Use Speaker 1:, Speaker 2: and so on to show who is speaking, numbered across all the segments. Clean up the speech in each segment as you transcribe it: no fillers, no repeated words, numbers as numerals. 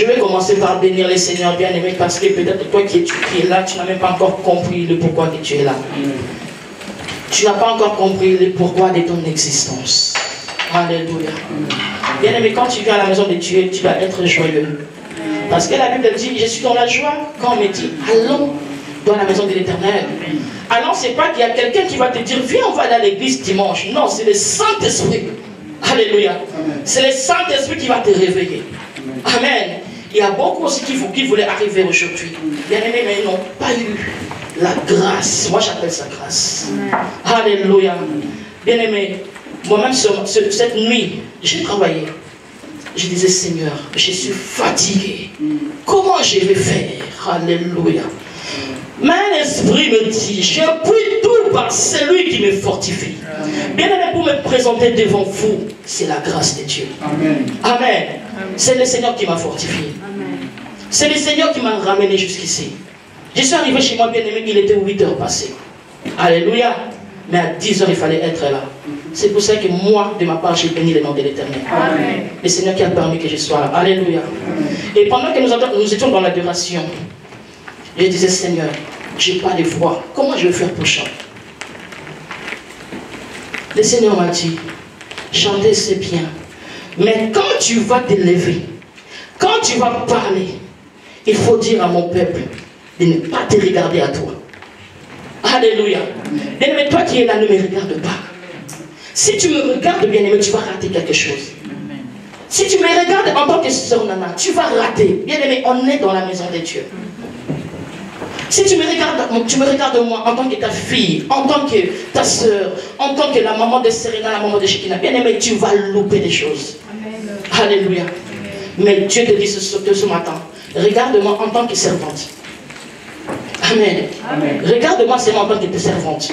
Speaker 1: Je vais commencer par bénir les seigneurs bien-aimés parce que peut-être toi qui es là, tu n'as même pas encore compris le pourquoi que tu es là. Tu n'as pas encore compris le pourquoi de ton existence. Alléluia. Bien-aimé, quand tu viens à la maison de Dieu, tu vas être joyeux. Parce que la Bible dit, je suis dans la joie quand on me dit, allons dans la maison de l'Éternel. Allons, c'est pas qu'il y a quelqu'un qui va te dire, viens, on va aller à l'église dimanche. Non, c'est le Saint-Esprit. Alléluia. C'est le Saint-Esprit qui va te réveiller. Amen. Il y a beaucoup aussi qui voulaient arriver aujourd'hui. Bien-aimés, mais ils n'ont pas eu la grâce. Moi, j'appelle ça grâce. Alléluia. Bien-aimés, moi-même, cette nuit, j'ai travaillé. Je disais, Seigneur, je suis fatigué. Comment je vais faire? Alléluia. Mais l'Esprit me dit, je prie tout par celui qui me fortifie. Bien-aimé, pour me présenter devant vous, c'est la grâce de Dieu. Amen. Amen. C'est le Seigneur qui m'a fortifié. C'est le Seigneur qui m'a ramené jusqu'ici. Je suis arrivé chez moi, bien-aimé, il était 8 heures passées. Alléluia. Mais à 10 heures, il fallait être là. C'est pour ça que moi, de ma part, j'ai béni le nom de l'Éternel. Le Seigneur qui a permis que je sois là. Alléluia. Et pendant que nous étions dans l'adoration, je disais, Seigneur, je n'ai pas de voix. Comment je vais faire pour chanter? Le Seigneur m'a dit, chanter c'est bien. Mais quand tu vas te lever, quand tu vas parler, il faut dire à mon peuple de ne pas te regarder à toi. Alléluia. Bien-aimé, toi qui es là, ne me regarde pas. Si tu me regardes, bien-aimé, tu vas rater quelque chose. Si tu me regardes en tant que sœur Nana, tu vas rater. Bien-aimé, on est dans la maison de Dieu. Si tu me regardes moi en tant que ta fille, en tant que ta sœur, en tant que la maman de Serena, la maman de Shekina, bien-aimé, tu vas louper des choses. Amen. Alléluia. Amen. Mais Dieu te dit ce matin, regarde-moi en tant que servante. Amen. Amen. Regarde-moi seulement en tant que servante.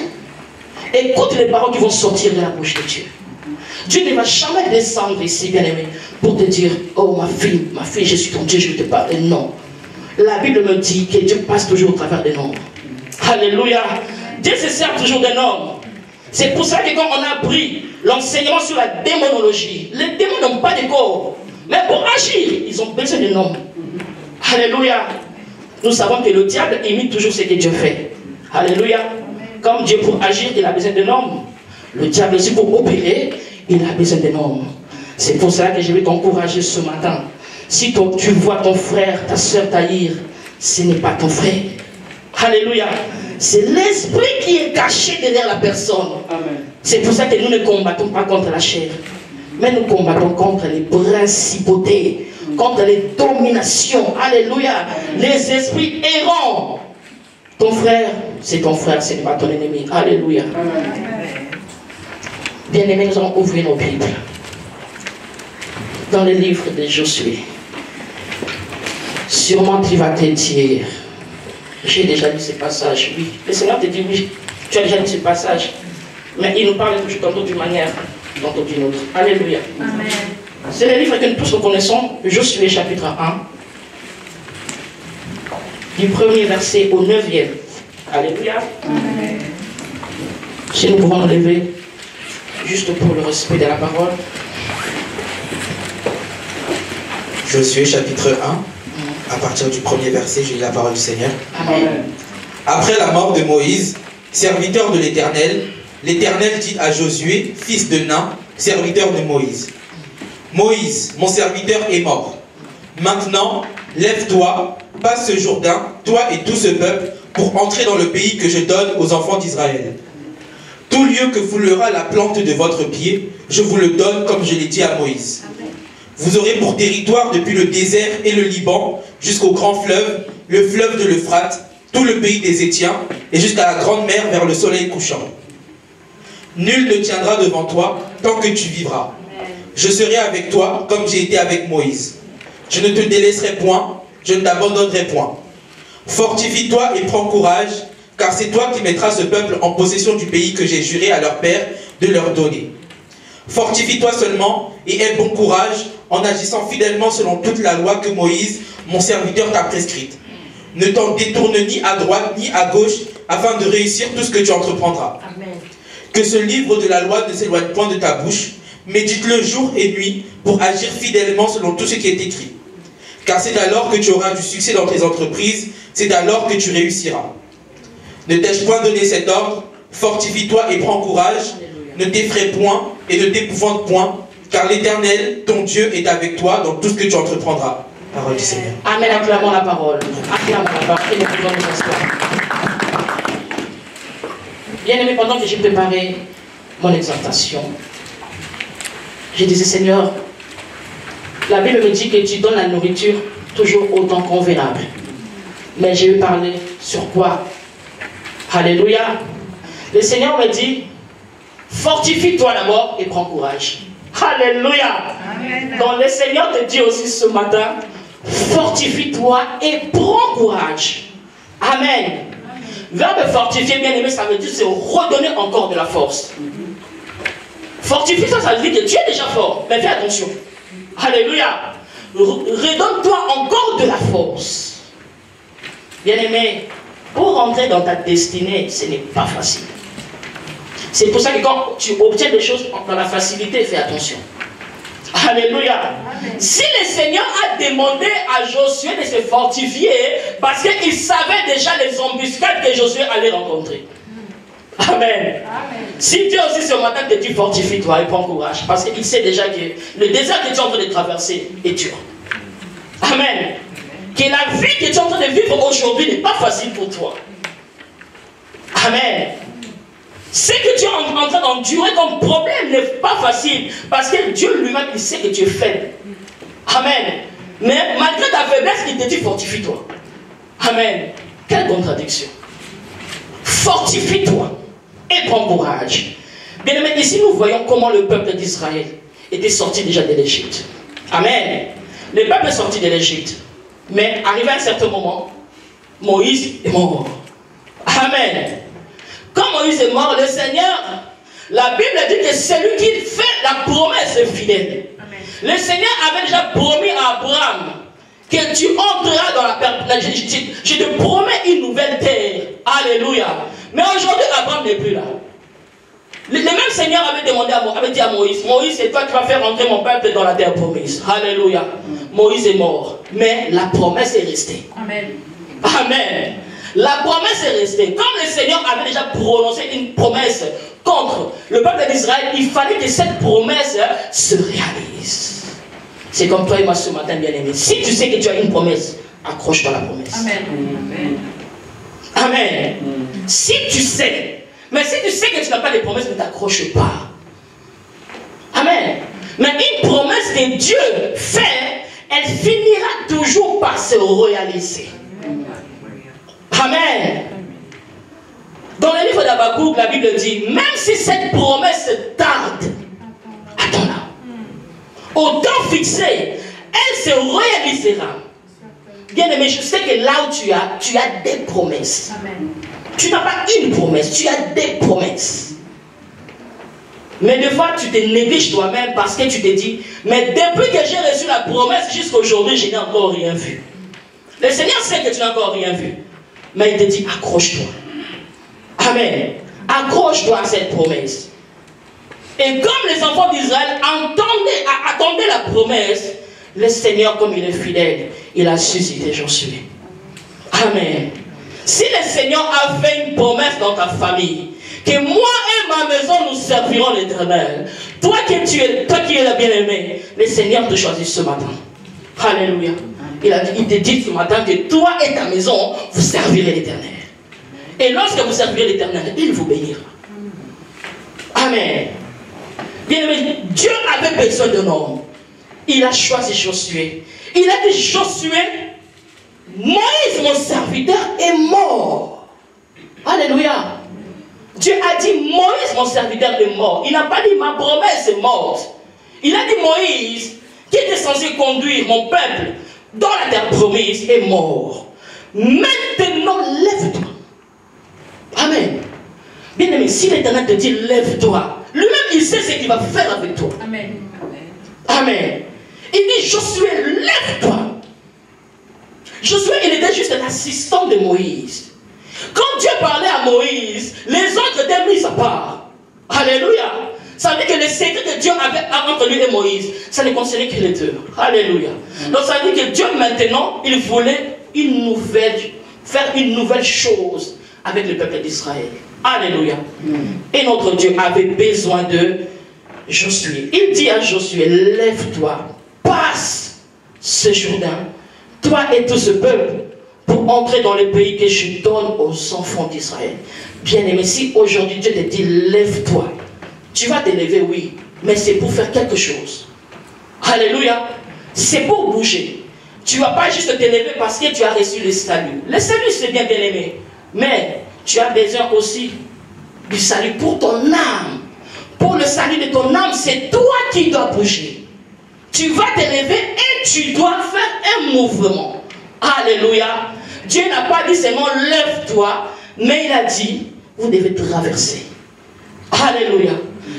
Speaker 1: Écoute les paroles qui vont sortir de la bouche de Dieu. Dieu ne va jamais descendre ici, bien-aimé, pour te dire, oh ma fille, je suis ton Dieu, je te parle. Non. La Bible me dit que Dieu passe toujours au travers des nombres. Alléluia. Dieu se sert toujours des nombres. C'est pour ça que quand on a appris l'enseignement sur la démonologie, les démons n'ont pas de corps. Mais pour agir, ils ont besoin de nombres. Alléluia. Nous savons que le diable imite toujours ce que Dieu fait. Alléluia. Comme Dieu pour agir, il a besoin de nombres. Le diable aussi pour opérer, il a besoin de nombres. C'est pour ça que je vais t'encourager ce matin. Si tu vois ton frère, ta soeur taillir, ce n'est pas ton frère. Alléluia. C'est l'esprit qui est caché derrière la personne. C'est pour ça que nous ne combattons pas contre la chair. Mais nous combattons contre les principautés, contre les dominations. Alléluia. Les esprits errants. Ton frère, c'est ton frère, ce n'est pas ton ennemi. Alléluia. Bien-aimés, nous allons ouvrir nos Bibles. Dans le livre de Josué. Sûrement tu vas te dire, j'ai déjà lu ce passage, oui. Le Seigneur te dit, oui, tu as déjà lu ce passage. Mais il nous parle toujours tantôt d'une manière, tantôt d'une autre. Alléluia. C'est le livre que nous tous connaissons, Josué chapitre 1, du premier verset au 9e. Alléluia. Amen. Si nous pouvons nous lever, juste pour le respect de la parole.
Speaker 2: Josué chapitre 1, à partir du premier verset, je lis la parole du Seigneur. Amen. Après la mort de Moïse, serviteur de l'Éternel, l'Éternel dit à Josué, fils de Nun, serviteur de Moïse, Moïse, mon serviteur est mort. Maintenant, lève-toi, passe ce Jourdain, toi et tout ce peuple, pour entrer dans le pays que je donne aux enfants d'Israël. Tout lieu que foulera la plante de votre pied, je vous le donne comme je l'ai dit à Moïse. Vous aurez pour territoire depuis le désert et le Liban, jusqu'au grand fleuve, le fleuve de l'Euphrate, tout le pays des Étiens, et jusqu'à la grande mer vers le soleil couchant. Nul ne tiendra devant toi tant que tu vivras. Je serai avec toi comme j'ai été avec Moïse. Je ne te délaisserai point, je ne t'abandonnerai point. Fortifie-toi et prends courage, car c'est toi qui mettras ce peuple en possession du pays que j'ai juré à leur père de leur donner. Fortifie-toi seulement et aie bon courage en agissant fidèlement selon toute la loi que Moïse, mon serviteur, t'a prescrite. Ne t'en détourne ni à droite ni à gauche afin de réussir tout ce que tu entreprendras. Amen. Que ce livre de la loi ne s'éloigne point de ta bouche, médite-le jour et nuit pour agir fidèlement selon tout ce qui est écrit. car c'est alors que tu auras du succès dans tes entreprises, c'est alors que tu réussiras. Ne t'ai-je point donné cet ordre? Fortifie-toi et prends courage, ne t'effraie point et ne t'épouvante point, car l'Éternel, ton Dieu, est avec toi dans tout ce que tu entreprendras. Parole du Seigneur.
Speaker 1: Amen, acclamons la parole. Acclamons la parole et nous pouvons nous asseoir. Bien-aimé, pendant que j'ai préparé mon exhortation, je disais, Seigneur, la Bible me dit que tu donnes la nourriture toujours autant convenable. Mais je vais parler sur quoi? Alléluia. Le Seigneur me dit, fortifie-toi d'abord et prends courage. Alléluia. Amen. Donc le Seigneur te dit aussi ce matin, fortifie-toi et prends courage. Amen. Verbe fortifier, bien aimé, ça veut dire c'est redonner encore de la force. Fortifier, ça veut dire que tu es déjà fort. Mais fais attention. Alléluia. Redonne-toi encore de la force. Bien aimé, pour rentrer dans ta destinée, ce n'est pas facile. C'est pour ça que quand tu obtiens des choses dans la facilité, fais attention. Alléluia. Amen. Si le Seigneur a demandé à Josué de se fortifier, parce qu'il savait déjà les embuscades que Josué allait rencontrer. Amen. Amen. Si Dieu aussi ce matin te dit fortifie-toi et prends courage, parce qu'il sait déjà que le désert que tu es en train de traverser est dur. Amen. Que la vie que tu es en train de vivre aujourd'hui n'est pas facile pour toi. Amen. Ce que tu es en train d'endurer comme problème n'est pas facile. Parce que Dieu lui-même, il sait que tu es faible. Amen. Mais malgré ta faiblesse, il te dit fortifie-toi. Amen. Quelle contradiction. Fortifie-toi et prends courage. Bien aimé, ici nous voyons comment le peuple d'Israël était sorti déjà de l'Égypte. Amen. Le peuple est sorti de l'Égypte. Mais arrivé à un certain moment, Moïse est mort. Amen. Quand Moïse est mort, le Seigneur, la Bible dit que c'est lui qui fait la promesse fidèle. Amen. Le Seigneur avait déjà promis à Abraham que tu entreras dans la terre. Je te promets une nouvelle terre. Alléluia. Mais aujourd'hui, Abraham n'est plus là. Le même Seigneur avait dit à Moïse, Moïse, c'est toi qui vas faire entrer mon peuple dans la terre promise. Alléluia. Moïse est mort. Mais la promesse est restée. Amen. Amen. La promesse est restée. Comme le Seigneur avait déjà prononcé une promesse contre le peuple d'Israël, il fallait que cette promesse se réalise. C'est comme toi et moi ce matin, bien-aimé. Si tu sais que tu as une promesse, accroche-toi à la promesse. Amen. Amen. Si tu sais, mais si tu sais que tu n'as pas de promesse, ne t'accroche pas. Amen. Mais une promesse que Dieu fait, elle finira toujours par se réaliser. Amen. Dans le livre d'Habakkuk, la Bible dit, même si cette promesse tarde, attends-la. Au temps fixé, elle se réalisera. Bien aimé, je sais que là où tu as des promesses. Amen. Tu n'as pas une promesse, tu as des promesses. Mais des fois, tu te négliges toi-même parce que tu te dis, mais depuis que j'ai reçu la promesse jusqu'à aujourd'hui, je n'ai encore rien vu. Le Seigneur sait que tu n'as encore rien vu. Mais il te dit, accroche-toi. Amen. Accroche-toi à cette promesse. Et comme les enfants d'Israël attendaient la promesse, le Seigneur, comme il est fidèle, il a suscité Josué. Amen. Si le Seigneur a fait une promesse dans ta famille, que moi et ma maison nous servirons l'Éternel, toi qui es la bien-aimée, le Seigneur te choisit ce matin. Alléluia. Il te dit ce matin que toi et ta maison, vous servirez l'Éternel. Et lorsque vous servirez l'Éternel, il vous bénira. Amen. Bien-aimé, Dieu avait besoin d'un homme. Il a choisi Josué. Il a dit, Josué, Moïse, mon serviteur, est mort. Alléluia. Dieu a dit, Moïse, mon serviteur, est mort. Il n'a pas dit, ma promesse est morte. Il a dit, Moïse, qui était censé conduire mon peuple dans la terre promise, est mort. Maintenant, lève-toi. Amen. Bien aimé, si l'Éternel te dit, lève-toi, lui-même, il sait ce qu'il va faire avec toi. Amen. Amen. Il dit, Josué, lève-toi. Josué, il était juste l'assistant de Moïse. Quand Dieu parlait à Moïse, les autres étaient mis à part. Alléluia. Ça veut dire que le secret que Dieu avait entre lui et Moïse, ça ne concernait que les deux. Alléluia. Donc ça veut dire que Dieu maintenant, il voulait faire une nouvelle chose avec le peuple d'Israël. Alléluia. Et notre Dieu avait besoin de Josué. Il dit à Josué, lève-toi, passe ce Jourdain, toi et tout ce peuple, pour entrer dans le pays que je donne aux enfants d'Israël. Bien-aimé, si aujourd'hui Dieu te dit, lève-toi, tu vas te lever, oui, mais c'est pour faire quelque chose. Alléluia. C'est pour bouger. Tu ne vas pas juste te lever parce que tu as reçu le salut. Le salut, c'est bien aimé. Mais tu as besoin aussi du salut pour ton âme. Pour le salut de ton âme, c'est toi qui dois bouger. Tu vas te lever et tu dois faire un mouvement. Alléluia. Dieu n'a pas dit seulement lève-toi, mais il a dit, vous devez traverser. Alléluia.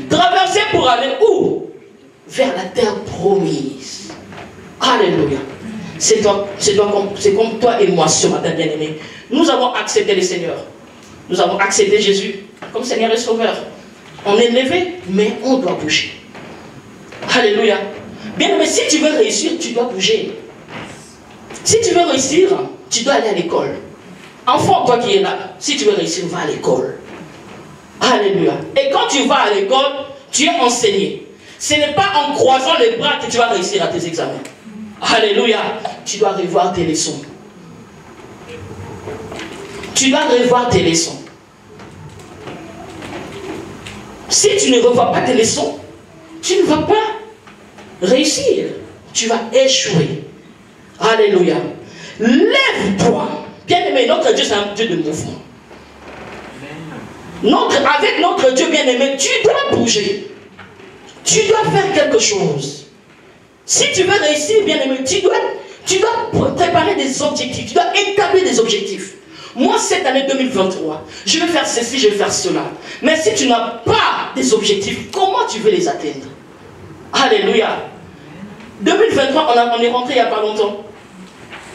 Speaker 1: Traverser pour aller où? Vers la terre promise. Alléluia. C'est comme toi et moi ce matin, bien-aimé. Nous avons accepté le Seigneur. Nous avons accepté Jésus comme Seigneur et Sauveur. On est levé, mais on doit bouger. Alléluia. Bien-aimé, si tu veux réussir, tu dois bouger. Si tu veux réussir, tu dois aller à l'école. Enfant, toi qui es là, si tu veux réussir, va à l'école. Alléluia. Et quand tu vas à l'école, tu es enseigné. Ce n'est pas en croisant les bras que tu vas réussir à tes examens. Alléluia. Tu dois revoir tes leçons. Tu dois revoir tes leçons. Si tu ne revois pas tes leçons, tu ne vas pas réussir. Tu vas échouer. Alléluia. Lève-toi. Bien-aimé, notre Dieu, c'est un Dieu de mouvement. Avec notre Dieu bien-aimé, tu dois bouger. Tu dois faire quelque chose. Si tu veux réussir, bien-aimé, tu dois préparer des objectifs. Tu dois établir des objectifs. Moi, cette année 2023, je vais faire ceci, je vais faire cela. Mais si tu n'as pas des objectifs, comment tu veux les atteindre? Alléluia. 2023, on est rentré il n'y a pas longtemps.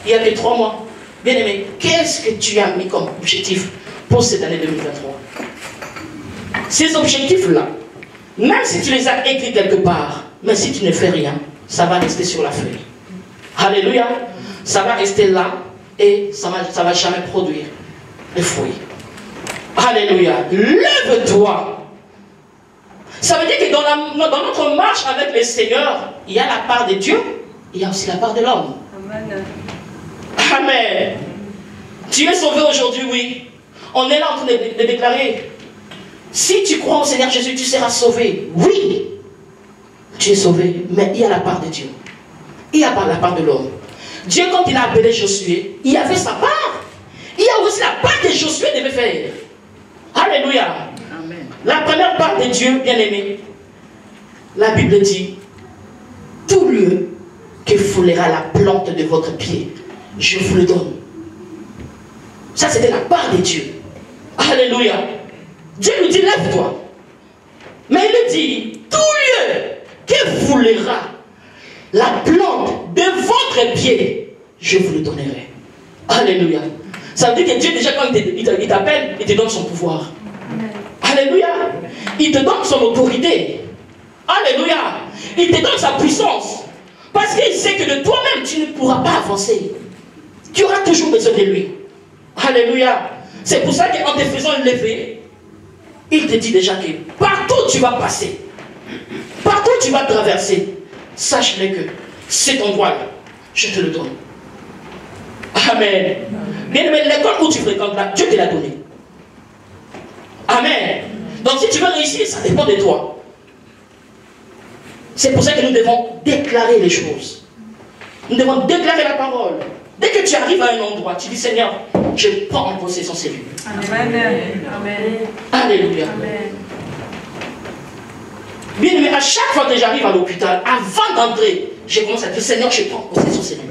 Speaker 1: Il y a que 3 mois. Bien-aimé, qu'est-ce que tu as mis comme objectif pour cette année 2023? Ces objectifs-là, même si tu les as écrits quelque part, mais si tu ne fais rien, ça va rester sur la feuille. Alléluia. Ça va rester là et ça ne va jamais produire de fruits. Alléluia. Lève-toi. Ça veut dire que dans notre marche avec le Seigneur, il y a la part de Dieu, il y a aussi la part de l'homme. Amen. Amen. Tu es sauvé aujourd'hui, oui. On est là en train de déclarer. Si tu crois au Seigneur Jésus, tu seras sauvé. Oui, tu es sauvé, mais il y a la part de Dieu. Il y a la part de l'homme. Dieu, quand il a appelé Josué, il y avait sa part. Il y a aussi la part que Josué devait faire. Alléluia. Amen. La première part de Dieu, bien-aimé, la Bible dit, tout lieu que foulera la plante de votre pied, je vous le donne. Ça, c'était la part de Dieu. Alléluia. Dieu lui dit, lève-toi. Mais il lui dit, tout lieu que foulera la plante de votre pied, je vous le donnerai. Alléluia. Ça veut dire que Dieu, déjà, quand il t'appelle, il te donne son pouvoir. Alléluia. Il te donne son autorité. Alléluia. Il te donne sa puissance. Parce qu'il sait que de toi-même, tu ne pourras pas avancer. Tu auras toujours besoin de lui. Alléluia. C'est pour ça qu'en te faisant lever, il te dit déjà que partout tu vas passer, partout tu vas traverser, sache-le que cet endroit-là, je te le donne. Amen. Bien-aimé, l'école où tu fréquentes là, Dieu te l'a donné. Amen. Donc si tu veux réussir, ça dépend de toi. C'est pour ça que nous devons déclarer les choses. Nous devons déclarer la parole. Dès que tu arrives à un endroit, tu dis Seigneur, je prends en possession ces lieux. Amen. Amen. Alléluia. Amen. Bien aimé, à chaque fois que j'arrive à l'hôpital, avant d'entrer, je commence à dire Seigneur, je prends possession ces lieux.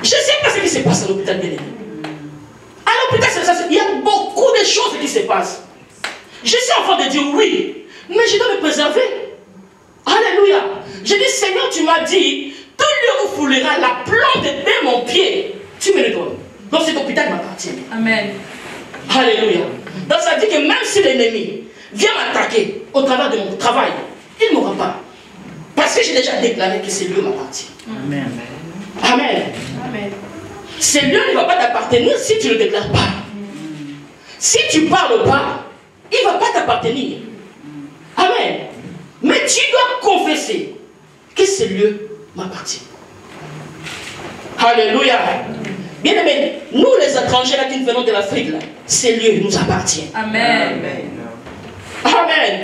Speaker 1: Je ne sais pas ce qui se passe à l'hôpital, bien aimé. À l'hôpital, il y a beaucoup de choses qui se passent. Je suis enfant de Dieu, oui, mais je dois me préserver. Alléluia. Je dis Seigneur, tu m'as dit, tout lieu où foulera la plante de mon pied, tu me le donnes. Donc cet hôpital m'appartient. Amen. Alléluia. Donc ça dit que même si l'ennemi vient m'attaquer au travers de mon travail, il ne m'aura pas. Parce que j'ai déjà déclaré que ce lieu m'appartient.
Speaker 3: Amen.
Speaker 1: Amen.
Speaker 3: Amen.
Speaker 1: Ce lieu ne va pas t'appartenir si tu ne le déclares pas. Si tu ne parles pas, il ne va pas t'appartenir. Amen. Mais tu dois confesser que ce lieu m'appartient. Alléluia. Bien aimé, nous les étrangers là qui venons de l'Afrique, ce lieu nous appartient.
Speaker 3: Amen.
Speaker 1: Amen.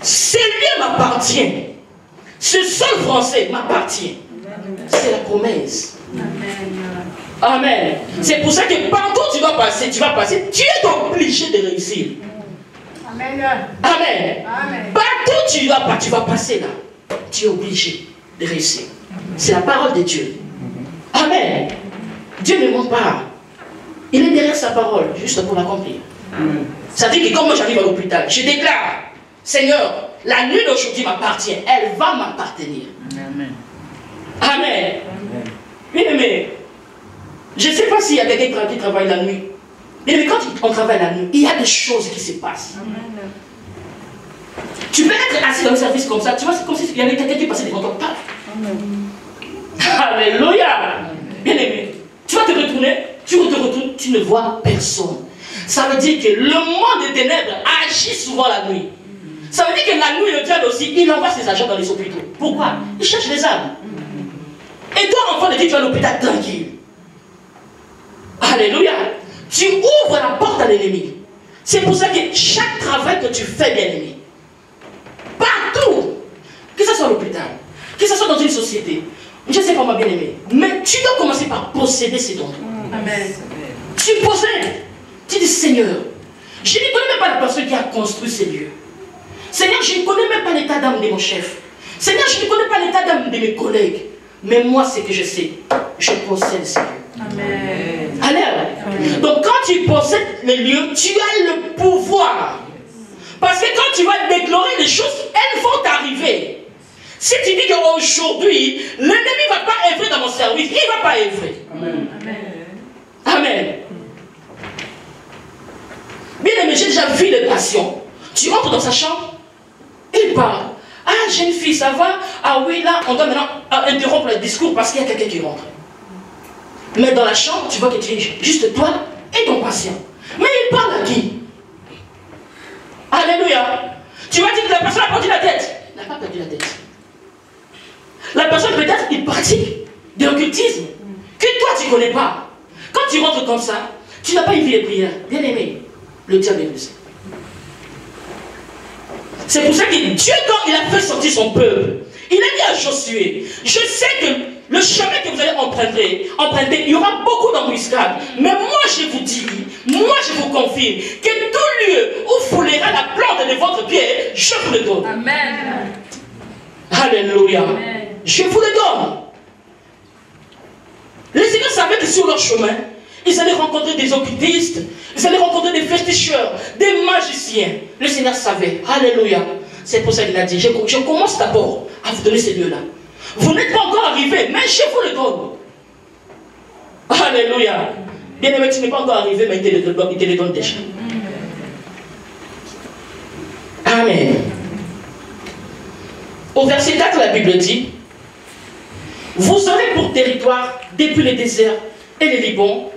Speaker 1: Ce lieu m'appartient. Ce sol français m'appartient. C'est la promesse. Amen. C'est pour ça que partout tu vas passer, tu es obligé de réussir.
Speaker 3: Amen.
Speaker 1: Amen.
Speaker 3: Amen.
Speaker 1: Partout tu vas passer là, tu es obligé de réussir. C'est la parole de Dieu. Amen. Dieu ne ment pas. Il est derrière sa parole, juste pour l'accomplir. Ça dit que comme moi j'arrive à l'hôpital, je déclare, Seigneur, la nuit d'aujourd'hui m'appartient, elle va m'appartenir.
Speaker 3: Amen.
Speaker 1: Amen. Bien aimé, je ne sais pas s'il y a quelqu'un qui travaille la nuit. Mais quand on travaille la nuit, il y a des choses qui se passent.
Speaker 3: Amen.
Speaker 1: Tu peux être assis dans le service comme ça, tu vois, c'est comme s'il y avait quelqu'un qui passait devant toi. Alléluia. Bien aimé, tu vas te retourner, tu te retournes, tu ne vois personne. Ça veut dire que le monde des ténèbres agit souvent la nuit. Ça veut dire que la nuit, le diable aussi, il envoie ses agents dans les hôpitaux. Pourquoi? Il cherche les âmes. Et toi, enfant de Dieu, tu vas à l'hôpital tranquille. Alléluia. Tu ouvres la porte à l'ennemi. C'est pour ça que chaque travail que tu fais, bien aimé, partout, que ce soit à l'hôpital, que ce soit dans une société, je ne sais pas, ma bien-aimée, mais tu dois commencer par posséder ces dons.
Speaker 3: Amen.
Speaker 1: Tu possèdes. Tu dis, Seigneur, je ne connais même pas la personne qui a construit ces lieux. Seigneur, je ne connais même pas l'état d'âme de mon chef. Seigneur, je ne connais pas l'état d'âme de mes collègues. Mais moi, ce que je sais, je possède ces lieux.
Speaker 3: Amen.
Speaker 1: Allez. Donc, quand tu possèdes les lieux, tu as le pouvoir. Parce que quand tu vas déclarer les choses, elles vont t'arriver. Si tu dis qu'aujourd'hui, l'ennemi ne va pas œuvrer dans mon service, il ne va pas œuvrer.
Speaker 3: Amen.
Speaker 1: Amen. Bien aimé, j'ai déjà vu les patients. Tu rentres dans sa chambre, il parle. Ah, jeune fille, ça va? Ah oui, là, on doit maintenant interrompre le discours parce qu'il y a quelqu'un qui rentre. Mais dans la chambre, tu vois que tu es juste toi et ton patient. Mais il parle à qui? Alléluia. Tu vas dire que la personne a perdu la tête. Il n'a pas perdu la tête. La personne peut-être, il pratique de l'occultisme que toi tu ne connais pas. Quand tu rentres comme ça, tu n'as pas une vie de prière. Bien aimé, le diable est le sait. C'est pour ça que Dieu, quand il a fait sortir son peuple, il a dit à Josué, je sais que le chemin que vous allez emprunter, il y aura beaucoup d'embuscades. Mais moi je vous dis, moi je vous confirme que tout lieu où foulera la plante de votre pied, je vous le donne.
Speaker 3: Amen.
Speaker 1: Alléluia.
Speaker 3: Amen.
Speaker 1: Je vous le donne. Les Seigneurs savaient que sur leur chemin, ils allaient rencontrer des occultistes, ils allaient rencontrer des féticheurs, des magiciens. Le Seigneur savait. Alléluia. C'est pour ça qu'il a dit, je commence d'abord à vous donner ces lieux-là. Vous n'êtes pas encore arrivé, mais je vous le donne. Alléluia. Bien aimé, tu n'es pas encore arrivé, mais il te les donne déjà. Amen. Au verset 4, la Bible dit, vous aurez pour territoire, depuis les déserts et les Liban,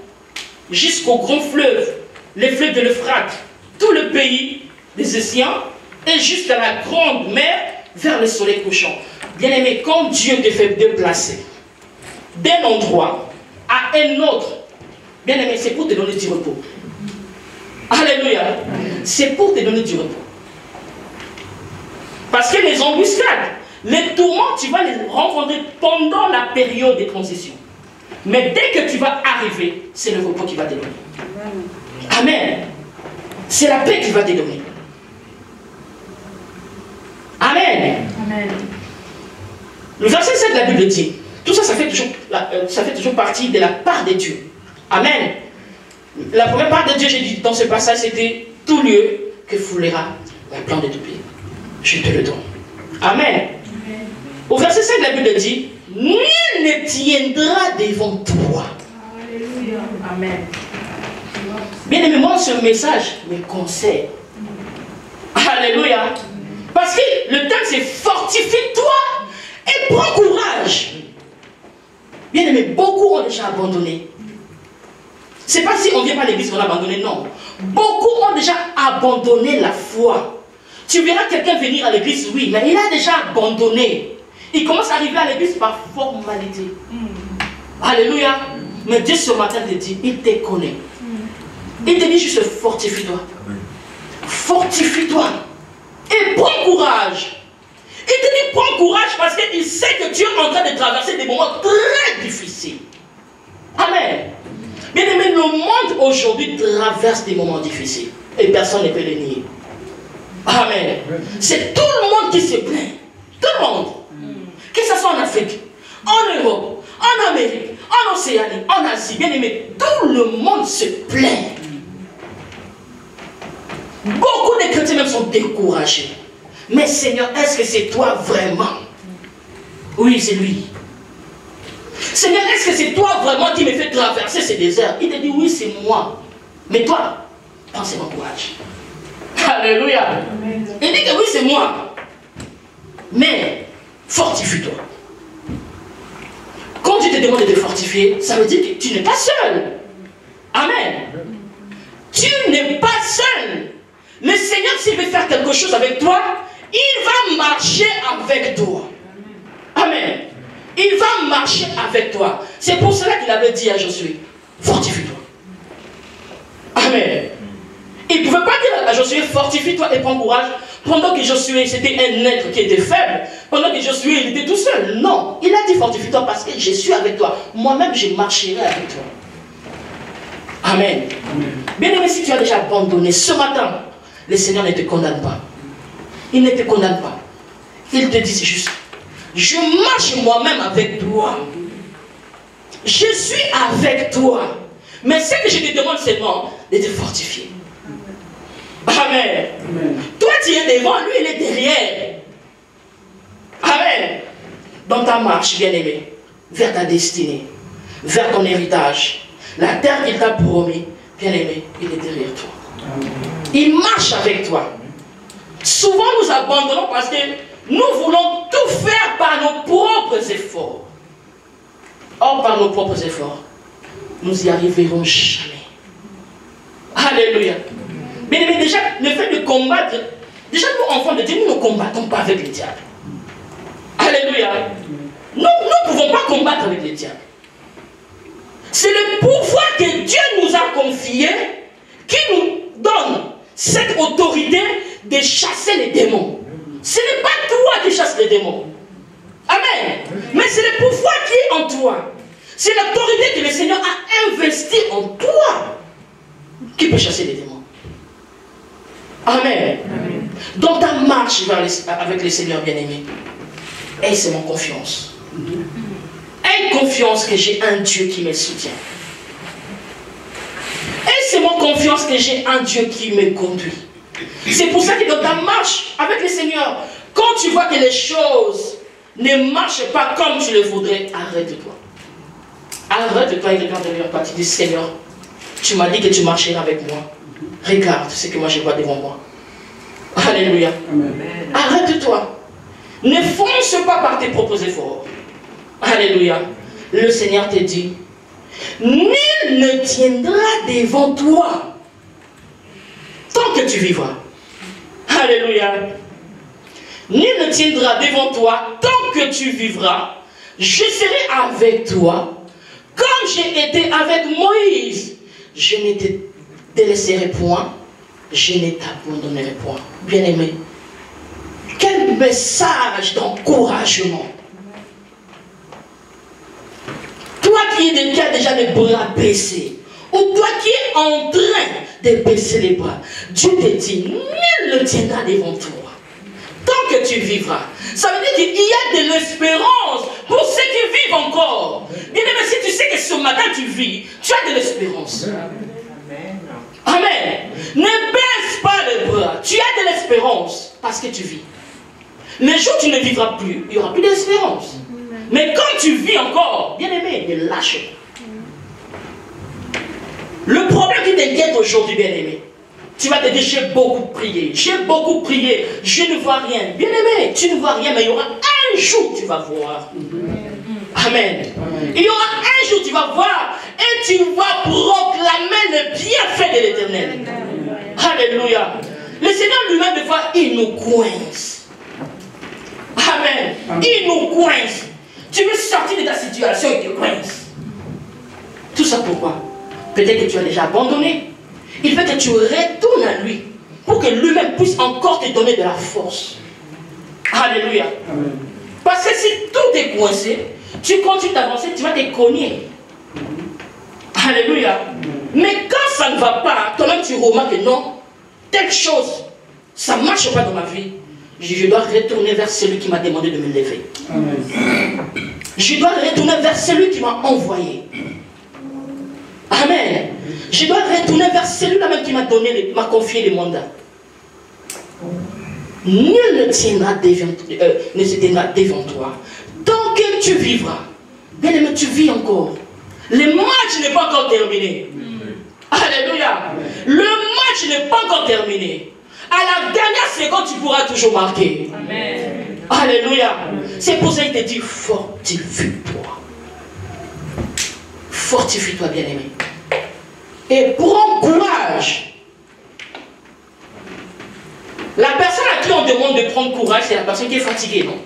Speaker 1: jusqu'au grand fleuve, les fleuves de l'Euphrate, tout le pays des Essiens, et jusqu'à la grande mer, vers le soleil couchant. Bien-aimé, quand Dieu te fait déplacer d'un endroit à un autre, bien-aimé, c'est pour te donner du repos. Alléluia. C'est pour te donner du repos. Parce que les embuscades, les tourments, tu vas les rencontrer pendant la période de transition. Mais dès que tu vas arriver, c'est le repos qui va te donner. Amen. C'est la paix qui va te donner. Amen.
Speaker 3: Amen.
Speaker 1: Le verset 7 de la Bible dit, tout ça, ça fait toujours partie de la part de Dieu. Amen. La première part de Dieu, j'ai dit dans ce passage, c'était tout lieu que foulera la plante de ton pied. Je te le donne. Amen.
Speaker 3: Amen.
Speaker 1: Au verset 5, la Bible dit, nul ne tiendra devant toi.
Speaker 3: Alléluia. Amen.
Speaker 1: Bien aimé, moi, ce message me concerne. Alléluia. Parce que le thème c'est fortifie-toi et prends courage. Bien aimé, beaucoup ont déjà abandonné. C'est pas si on ne vient pas à l'église qu'on a abandonné, non. Beaucoup ont déjà abandonné la foi. Tu verras quelqu'un venir à l'église, oui, mais il a déjà abandonné. Il commence à arriver à l'église par formalité. Alléluia. Mais Dieu ce matin te dit, il te connaît. Il te dit juste fortifie-toi. Fortifie-toi. Et prends courage. Il te dit prends courage parce qu'il sait que tu es en train de traverser des moments très difficiles. Amen. Bien aimé, le monde aujourd'hui traverse des moments difficiles. Et personne ne peut les nier. Amen. C'est tout le monde qui se plaint. Tout le monde. Que ce soit en Afrique, en Europe, en Amérique, en Océanie, en Asie. Bien aimé, tout le monde se plaint. Beaucoup de chrétiens même sont découragés. Mais Seigneur, est-ce que c'est toi vraiment? Oui, c'est lui. Seigneur, est-ce que c'est toi vraiment qui me fait traverser ces déserts? Il te dit oui, c'est moi. Mais toi, pensez mon courage. Alléluia. Il dit que oui, c'est moi. Mais fortifie-toi. Quand tu te demandes de te fortifier, ça veut dire que tu n'es pas seul. Amen. Tu n'es pas seul. Le Seigneur, s'il veut faire quelque chose avec toi, il va marcher avec toi. Amen. Il va marcher avec toi. C'est pour cela qu'il avait dit à Josué, fortifie-toi. Amen. Il ne pouvait pas dire à Josué, fortifie-toi et prends courage, pendant que Josué, c'était un être qui était faible, pendant que Josué, il était tout seul. Non, il a dit fortifie-toi parce que je suis avec toi. Moi-même, je marcherai avec toi. Amen. Bien aimé, si tu as déjà abandonné ce matin, le Seigneur ne te condamne pas. Il ne te condamne pas. Il te dit juste, je marche moi-même avec toi. Je suis avec toi. Mais ce que je te demande seulement, de te fortifier. Amen. Amen. Toi, tu es devant, lui, il est derrière. Amen. Dans ta marche, bien-aimé, vers ta destinée, vers ton héritage, la terre qu'il t'a promis, bien-aimé, il est derrière toi. Amen. Il marche avec toi. Souvent, nous abandonnons parce que nous voulons tout faire par nos propres efforts. Or, par nos propres efforts, nous n'y arriverons jamais. Alléluia. Mais déjà, le fait de combattre, déjà nous, enfants de Dieu, nous ne combattons pas avec le diable. Alléluia. Nous ne pouvons pas combattre avec le diable. C'est le pouvoir que Dieu nous a confié qui nous donne cette autorité de chasser les démons. Ce n'est pas toi qui chasses les démons. Amen. Mais c'est le pouvoir qui est en toi. C'est l'autorité que le Seigneur a investie en toi qui peut chasser les démons. Amen. Amen. Dans ta marche avec le Seigneur bien-aimé, aie seulement confiance. Aie confiance que j'ai un Dieu qui me soutient. Aie seulement confiance que j'ai un Dieu qui me conduit. C'est pour ça que dans ta marche avec le Seigneur, quand tu vois que les choses ne marchent pas comme tu le voudrais, arrête-toi. Arrête-toi et regarde derrière toi. Tu dis, Seigneur, tu m'as dit que tu marcherais avec moi. Regarde ce que moi je vois devant moi. Alléluia. Arrête-toi. Ne fonce pas par tes propres efforts. Alléluia. Le Seigneur te dit, nul ne tiendra devant toi tant que tu vivras. Alléluia. Nul ne tiendra devant toi tant que tu vivras. Je serai avec toi comme j'ai été avec Moïse. Je ne te délaisserai point, je ne t'abandonnerai point. Bien-aimé, quel message d'encouragement. Toi qui as déjà les bras baissés, ou toi qui es en train de baisser les bras, Dieu te dit, nul ne tiendra devant toi tant que tu vivras. Ça veut dire qu'il y a de l'espérance pour ceux qui vivent encore. Bien-aimé, si tu sais que ce matin tu vis, tu as de l'espérance. Amen. Ne baisse pas les bras. Tu as de l'espérance parce que tu vis. Les jours où tu ne vivras plus, il n'y aura plus d'espérance. Mais quand tu vis encore, bien aimé, ne lâche pas. Le problème qui t'inquiète aujourd'hui, bien aimé, Tu vas te dire, j'ai beaucoup prié, je ne vois rien. Bien aimé, tu ne vois rien, mais il y aura un jour tu vas voir. Amen. Il y aura un jour tu vas voir et tu vas proclamer le bienfait de l'Éternel. Alléluia. Le Seigneur lui-même, des fois, il nous coince. Amen. Il nous coince. Tu veux sortir de ta situation, il te coince. Tout ça pourquoi? Peut-être que tu as déjà abandonné. Il veut que tu retournes à lui pour que lui-même puisse encore te donner de la force. Alléluia. Amen. Parce que si tout est coincé, tu continues d'avancer, tu vas te cogner. Alléluia. Mais quand ça ne va pas, toi-même tu remarques que non, telle chose, ça ne marche pas dans ma vie. Je dois retourner vers celui qui m'a demandé de me lever. Amen. Je dois retourner vers celui qui m'a envoyé. Amen. Je dois retourner vers celui-là même qui m'a donné, m'a confié le mandat. Nul ne se tiendra devant toi. Tant que tu vivras, bien aimé, tu vis encore. Le match n'est pas encore terminé. Alléluia. Le match n'est pas encore terminé. À la dernière seconde, tu pourras toujours marquer. Amen. Alléluia. C'est pour ça qu'il te dit, fortifie-toi. Fortifie-toi, bien-aimé. Et prends courage. La personne à qui on demande de prendre courage, c'est la personne qui est fatiguée, non?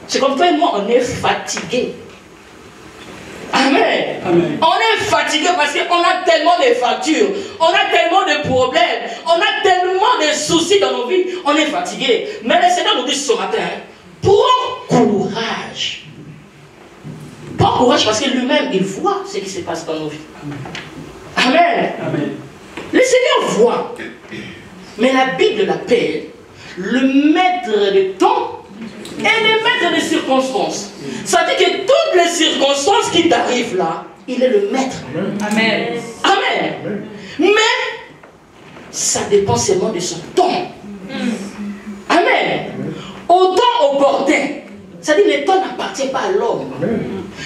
Speaker 1: C'est comme toi et moi, on est fatigué. Amen. Amen. On est fatigué parce qu'on a tellement de factures, on a tellement de problèmes, on a tellement de soucis dans nos vies, on est fatigué. Mais le Seigneur nous dit ce matin, prends courage. Prends courage parce que lui-même, il voit ce qui se passe dans nos vies. Amen. Amen. Le Seigneur voit. Mais la Bible l'appelle le maître du temps et le maître des circonstances. Ça dit que toutes les circonstances qui t'arrivent là, il est le maître. Amen. Amen. Mais ça dépend seulement de son temps. Amen. Au temps opportun. Ça dit que le temps n'appartient pas à l'homme.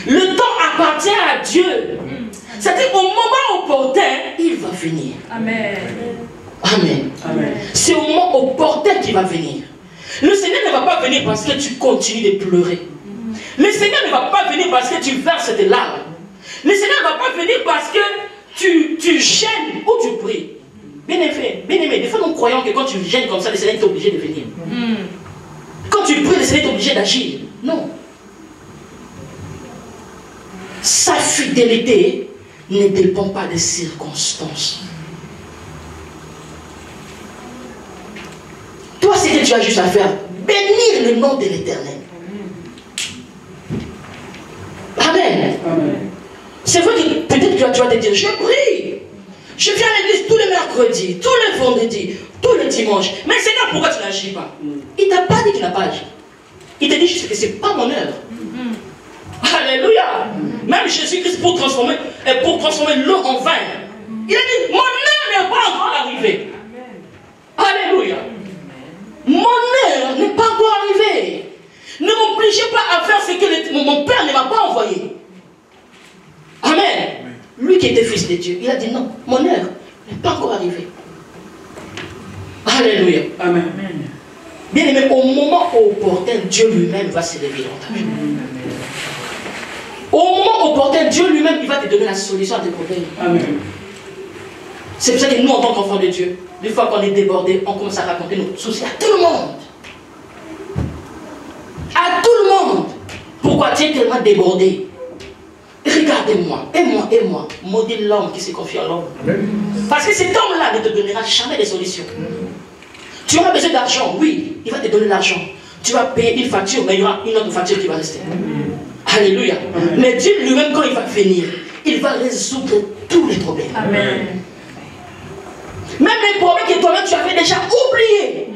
Speaker 1: Le temps appartient à Dieu. C'est-à-dire qu'au moment opportun, il va venir. Amen. Amen. Amen. C'est au moment opportun qu'il va venir. Le Seigneur ne va pas venir parce que tu continues de pleurer. Le Seigneur ne va pas venir parce que tu verses tes larmes. Le Seigneur ne va pas venir parce que tu gênes ou tu pries. Bien aimé, des fois nous croyons que quand tu gênes comme ça, le Seigneur est obligé de venir. Quand tu pries, le Seigneur est obligé d'agir. Non. Sa fidélité ne dépend pas des circonstances. Toi, ce que tu as juste à faire, bénir le nom de l'Éternel. Amen. Amen. C'est vrai que peut-être que tu vas te dire, je prie. Je viens à l'église tous les mercredis, tous les vendredis, tous les dimanches. Mais Seigneur, pourquoi tu n'agis pas? Il ne t'a pas dit qu'il n'a pas agi. Il t'a dit juste que ce n'est pas mon heure. Alléluia. Même Jésus-Christ pour transformer l'eau en vin. Il a dit, mon heure n'est pas encore arrivée. Alléluia. Mon heure n'est pas encore arrivée. Ne m'obligez pas à faire ce que mon Père ne m'a pas envoyé. Amen. Lui qui était fils de Dieu, il a dit non, mon heure n'est pas encore arrivée. Alléluia. Amen. Bien aimé, au moment opportun, Dieu lui-même va se révéler dans ta vie. Au moment opportun, Dieu lui-même, il va te donner la solution à tes problèmes. Amen. C'est pour ça que nous, en tant qu'enfants de Dieu, des fois qu'on est débordés, on commence à raconter nos soucis à tout le monde. À tout le monde. Pourquoi tu es tellement débordé? Regardez-moi, et moi, maudit l'homme qui se confie en l'homme. Parce que cet homme-là ne te donnera jamais de solutions. Tu auras besoin d'argent, oui, il va te donner l'argent. Tu vas payer une facture, mais il y aura une autre facture qui va rester. Alléluia. Mais Dieu lui-même, quand il va venir, il va résoudre tous les problèmes. Amen. Même les problèmes que toi-même tu avais déjà oubliés.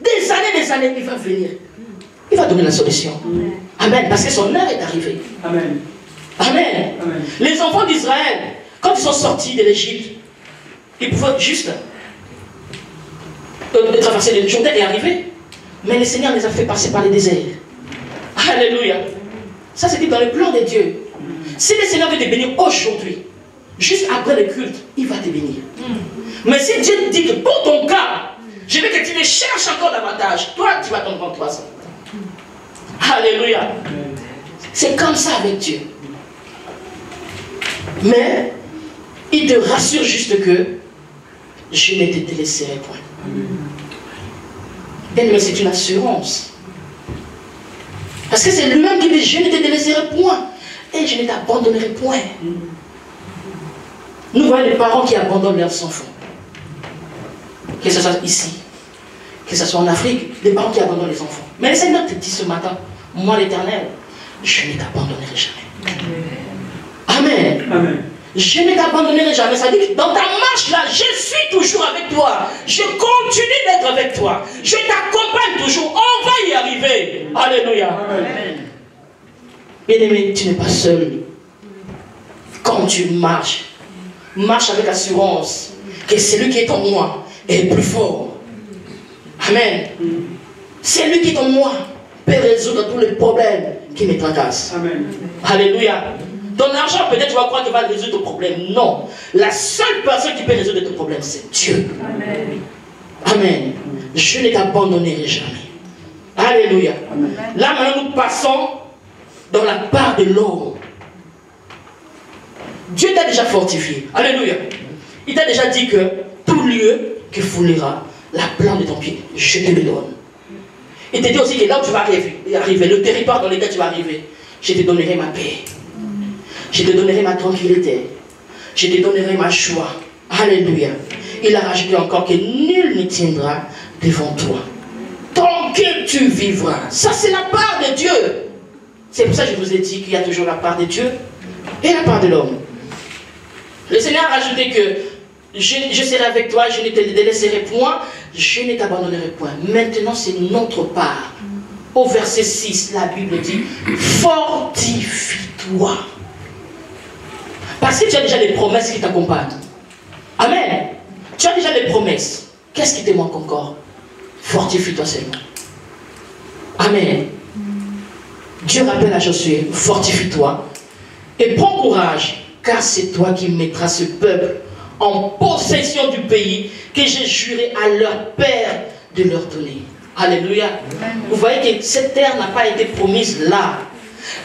Speaker 1: Des années, il va venir. Il va donner la solution. Amen. Parce que son heure est arrivée. Amen. Amen. Amen. Les enfants d'Israël, quand ils sont sortis de l'Égypte, ils pouvaient juste traverser le Jourdain et arriver. Mais le Seigneur les a fait passer par les déserts. Alléluia. Ça, c'était dans le plan de Dieu. Si le Seigneur veut te bénir aujourd'hui, juste après le culte, il va te bénir. Mais si Dieu te dit que pour ton cas, je veux que tu les cherches encore davantage, toi, tu vas tomber en 3 ans. Alléluia. C'est comme ça avec Dieu. Mais il te rassure juste que je ne te délaisserai point. Mais c'est une assurance. Parce que c'est lui-même qui dit je ne te délaisserai point et je ne t'abandonnerai point. Nous voyons les parents qui abandonnent leurs enfants. Que ce soit ici, que ce soit en Afrique, les parents qui abandonnent les enfants. Mais le Seigneur te dit ce matin, moi l'Éternel, je ne t'abandonnerai jamais. Amen. Amen. Je ne t'abandonnerai jamais. Ça dit que dans ta marche là, je suis toujours avec toi. Je continue d'être avec toi. Je t'accompagne toujours. On va y arriver. Alléluia. Amen. Bien-aimé, tu n'es pas seul. Quand tu marches, marche avec assurance que celui qui est en moi est plus fort. Amen. Celui qui est en moi peut résoudre tous les problèmes qui me tracassent. Amen. Alléluia. Ton argent, peut-être tu vas croire qu'il va résoudre ton problème. Non. La seule personne qui peut résoudre ton problème, c'est Dieu. Amen. Amen. Je ne t'abandonnerai jamais. Alléluia. Amen. Là, maintenant, nous passons dans la part de l'homme. Dieu t'a déjà fortifié. Alléluia. Il t'a déjà dit que tout lieu que foulera la plante de ton pied, je te le donne. Il t'a dit aussi que là où tu vas arriver, le territoire dans lequel tu vas arriver, je te donnerai ma paix. Je te donnerai ma tranquillité. Je te donnerai ma joie. Alléluia. Il a rajouté encore que nul ne tiendra devant toi. Tant que tu vivras. Ça, c'est la part de Dieu. C'est pour ça que je vous ai dit qu'il y a toujours la part de Dieu et la part de l'homme. Le Seigneur a rajouté que je serai avec toi, je ne te délaisserai point, je ne t'abandonnerai point. Maintenant, c'est notre part. Au verset 6, la Bible dit, fortifie-toi. Parce que tu as déjà les promesses qui t'accompagnent. Amen. Tu as déjà les promesses. Qu'est-ce qui te manque encore? Fortifie-toi seulement. Amen. Dieu rappelle à Josué, fortifie-toi et prends courage, car c'est toi qui mettras ce peuple en possession du pays que j'ai juré à leur père de leur donner. Alléluia. Amen. Vous voyez que cette terre n'a pas été promise là.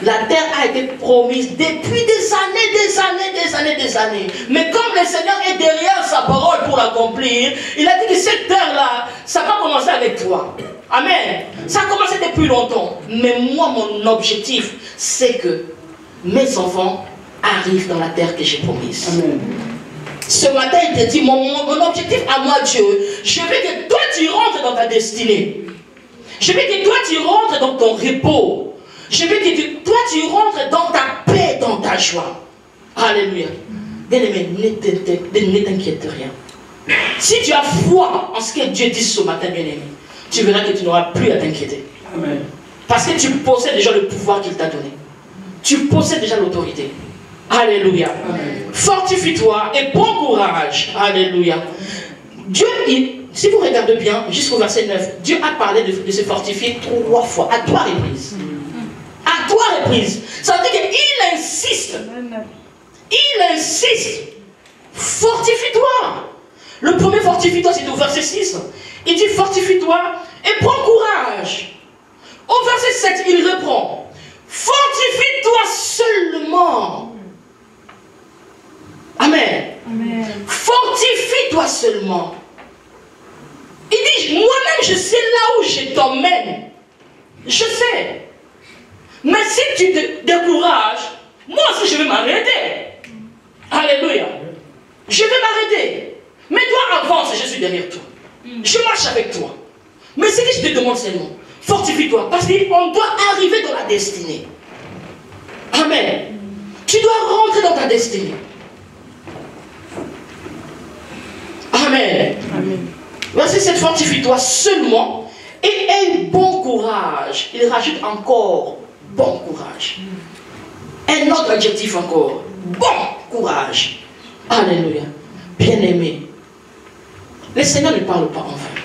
Speaker 1: La terre a été promise depuis des années. Mais comme le Seigneur est derrière sa parole pour l'accomplir, il a dit que cette terre-là, ça va commencer avec toi. Amen. Ça a commencé depuis longtemps. Mais moi, mon objectif, c'est que mes enfants arrivent dans la terre que j'ai promise. Amen. Ce matin, il te dit, mon objectif à moi, Dieu, je veux que toi, tu rentres dans ta destinée. Je veux que toi, tu rentres dans ton repos. Je veux que toi, tu rentres dans ta paix, dans ta joie. Alléluia. Bien-aimé, ne t'inquiète rien. Si tu as foi en ce que Dieu dit ce matin, bien-aimé, tu verras que tu n'auras plus à t'inquiéter. Parce que tu possèdes déjà le pouvoir qu'il t'a donné. Tu possèdes déjà l'autorité. Alléluia. Fortifie-toi et prends courage. Alléluia. Dieu, si vous regardez bien, jusqu'au verset 9, Dieu a parlé de se fortifier 3 fois, à 3 reprises. À 3 reprises. Ça veut dire qu'il insiste. Il insiste. Fortifie-toi. Le premier fortifie-toi, c'est au verset 6. Il dit fortifie-toi et prends courage. Au verset 7, il reprend. Fortifie-toi seulement. Amen. Amen. Fortifie-toi seulement. Il dit, moi-même je sais là où je t'emmène. Je sais. Mais si tu te décourages, moi aussi je vais m'arrêter. Alléluia. Je vais m'arrêter. Mais toi avance, je suis derrière toi. Je marche avec toi. Mais ce que je te demande seulement, fortifie-toi. Parce qu'on doit arriver dans la destinée. Amen. Tu dois rentrer dans ta destinée. Amen. Amen. Verset 7, fortifie-toi seulement et aie bon courage. Il rajoute encore bon courage. Un autre adjectif encore. Bon courage. Alléluia. Bien-aimé. Le Seigneur ne parle pas en vain.